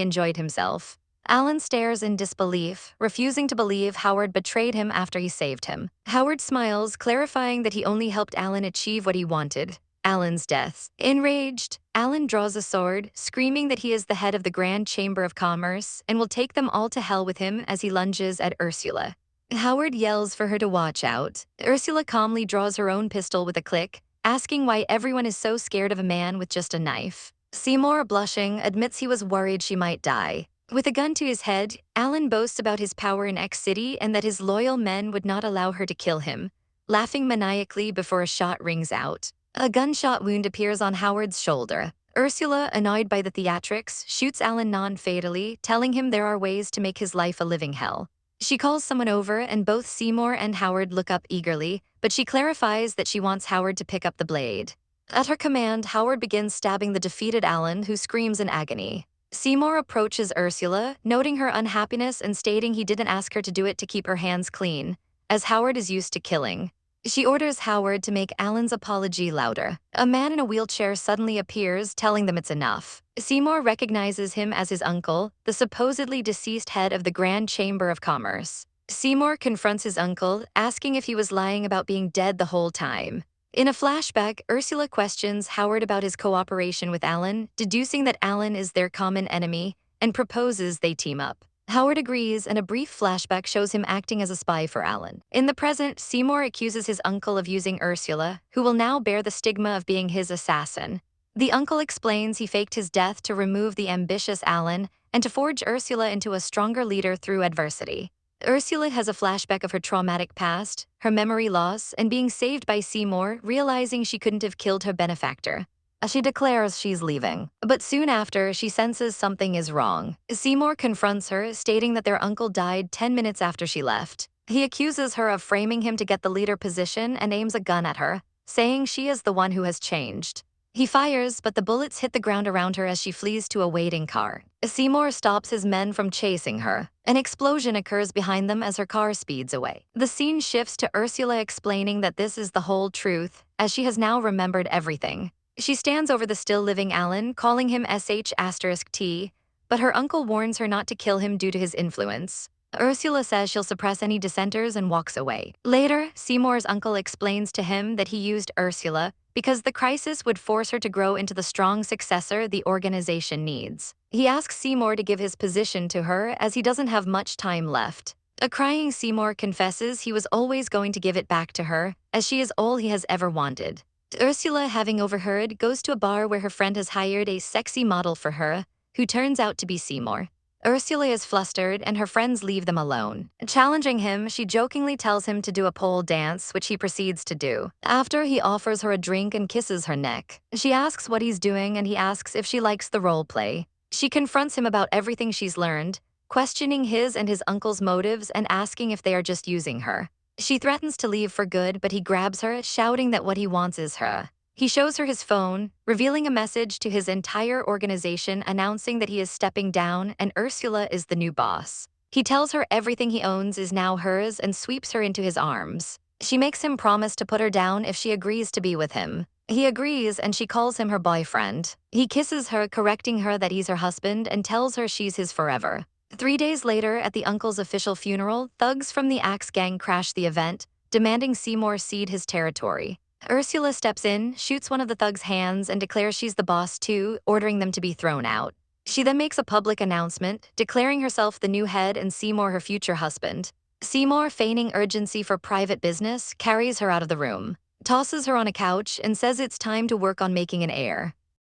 enjoyed himself. Alan stares in disbelief, refusing to believe Howard betrayed him after he saved him. Howard smiles, clarifying that he only helped Alan achieve what he wanted: Alan's death. Enraged, Alan draws a sword, screaming that he is the head of the Grand Chamber of Commerce and will take them all to hell with him as he lunges at Ursula. Howard yells for her to watch out. Ursula calmly draws her own pistol with a click, asking why everyone is so scared of a man with just a knife. Seymour, blushing, admits he was worried she might die. With a gun to his head, Alan boasts about his power in X City and that his loyal men would not allow her to kill him, laughing maniacally before a shot rings out. A gunshot wound appears on Howard's shoulder. Ursula, annoyed by the theatrics, shoots Alan non-fatally, telling him there are ways to make his life a living hell. She calls someone over and both Seymour and Howard look up eagerly, but she clarifies that she wants Howard to pick up the blade. At her command, Howard begins stabbing the defeated Alan, who screams in agony. Seymour approaches Ursula, noting her unhappiness and stating he didn't ask her to do it to keep her hands clean, as Howard is used to killing. She orders Howard to make Alan's apology louder. A man in a wheelchair suddenly appears, telling them it's enough. Seymour recognizes him as his uncle, the supposedly deceased head of the Grand Chamber of Commerce. Seymour confronts his uncle, asking if he was lying about being dead the whole time. In a flashback, Ursula questions Howard about his cooperation with Alan, deducing that Alan is their common enemy, and proposes they team up. Howard agrees, and a brief flashback shows him acting as a spy for Alan. In the present, Seymour accuses his uncle of using Ursula, who will now bear the stigma of being his assassin. The uncle explains he faked his death to remove the ambitious Alan and to forge Ursula into a stronger leader through adversity. Ursula has a flashback of her traumatic past, her memory loss, and being saved by Seymour, realizing she couldn't have killed her benefactor. She declares she's leaving, but soon after, she senses something is wrong. Seymour confronts her, stating that their uncle died 10 minutes after she left. He accuses her of framing him to get the leader position and aims a gun at her, saying she is the one who has changed. He fires, but the bullets hit the ground around her as she flees to a waiting car. Seymour stops his men from chasing her. An explosion occurs behind them as her car speeds away. The scene shifts to Ursula explaining that this is the whole truth, as she has now remembered everything. She stands over the still-living Alan, calling him sh*T, but her uncle warns her not to kill him due to his influence. Ursula says she'll suppress any dissenters and walks away. Later, Seymour's uncle explains to him that he used Ursula because the crisis would force her to grow into the strong successor the organization needs. He asks Seymour to give his position to her as he doesn't have much time left. A crying Seymour confesses he was always going to give it back to her, as she is all he has ever wanted. Ursula, having overheard, goes to a bar where her friend has hired a sexy model for her, who turns out to be Seymour. Ursula is flustered and her friends leave them alone. Challenging him, she jokingly tells him to do a pole dance, which he proceeds to do. After, he offers her a drink and kisses her neck. She asks what he's doing and he asks if she likes the role play. She confronts him about everything she's learned, questioning his and his uncle's motives and asking if they are just using her. She threatens to leave for good, but he grabs her, shouting that what he wants is her. He shows her his phone, revealing a message to his entire organization announcing that he is stepping down and Ursula is the new boss. He tells her everything he owns is now hers and sweeps her into his arms. She makes him promise to put her down if she agrees to be with him. He agrees and she calls him her boyfriend. He kisses her, correcting her that he's her husband and tells her she's his forever. 3 days later, at the uncle's official funeral, thugs from the Axe Gang crash the event, demanding Seymour cede his territory. Ursula steps in, shoots one of the thugs' hands, and declares she's the boss too, ordering them to be thrown out. She then makes a public announcement, declaring herself the new head and Seymour her future husband. Seymour, feigning urgency for private business, carries her out of the room, tosses her on a couch, and says it's time to work on making an heir.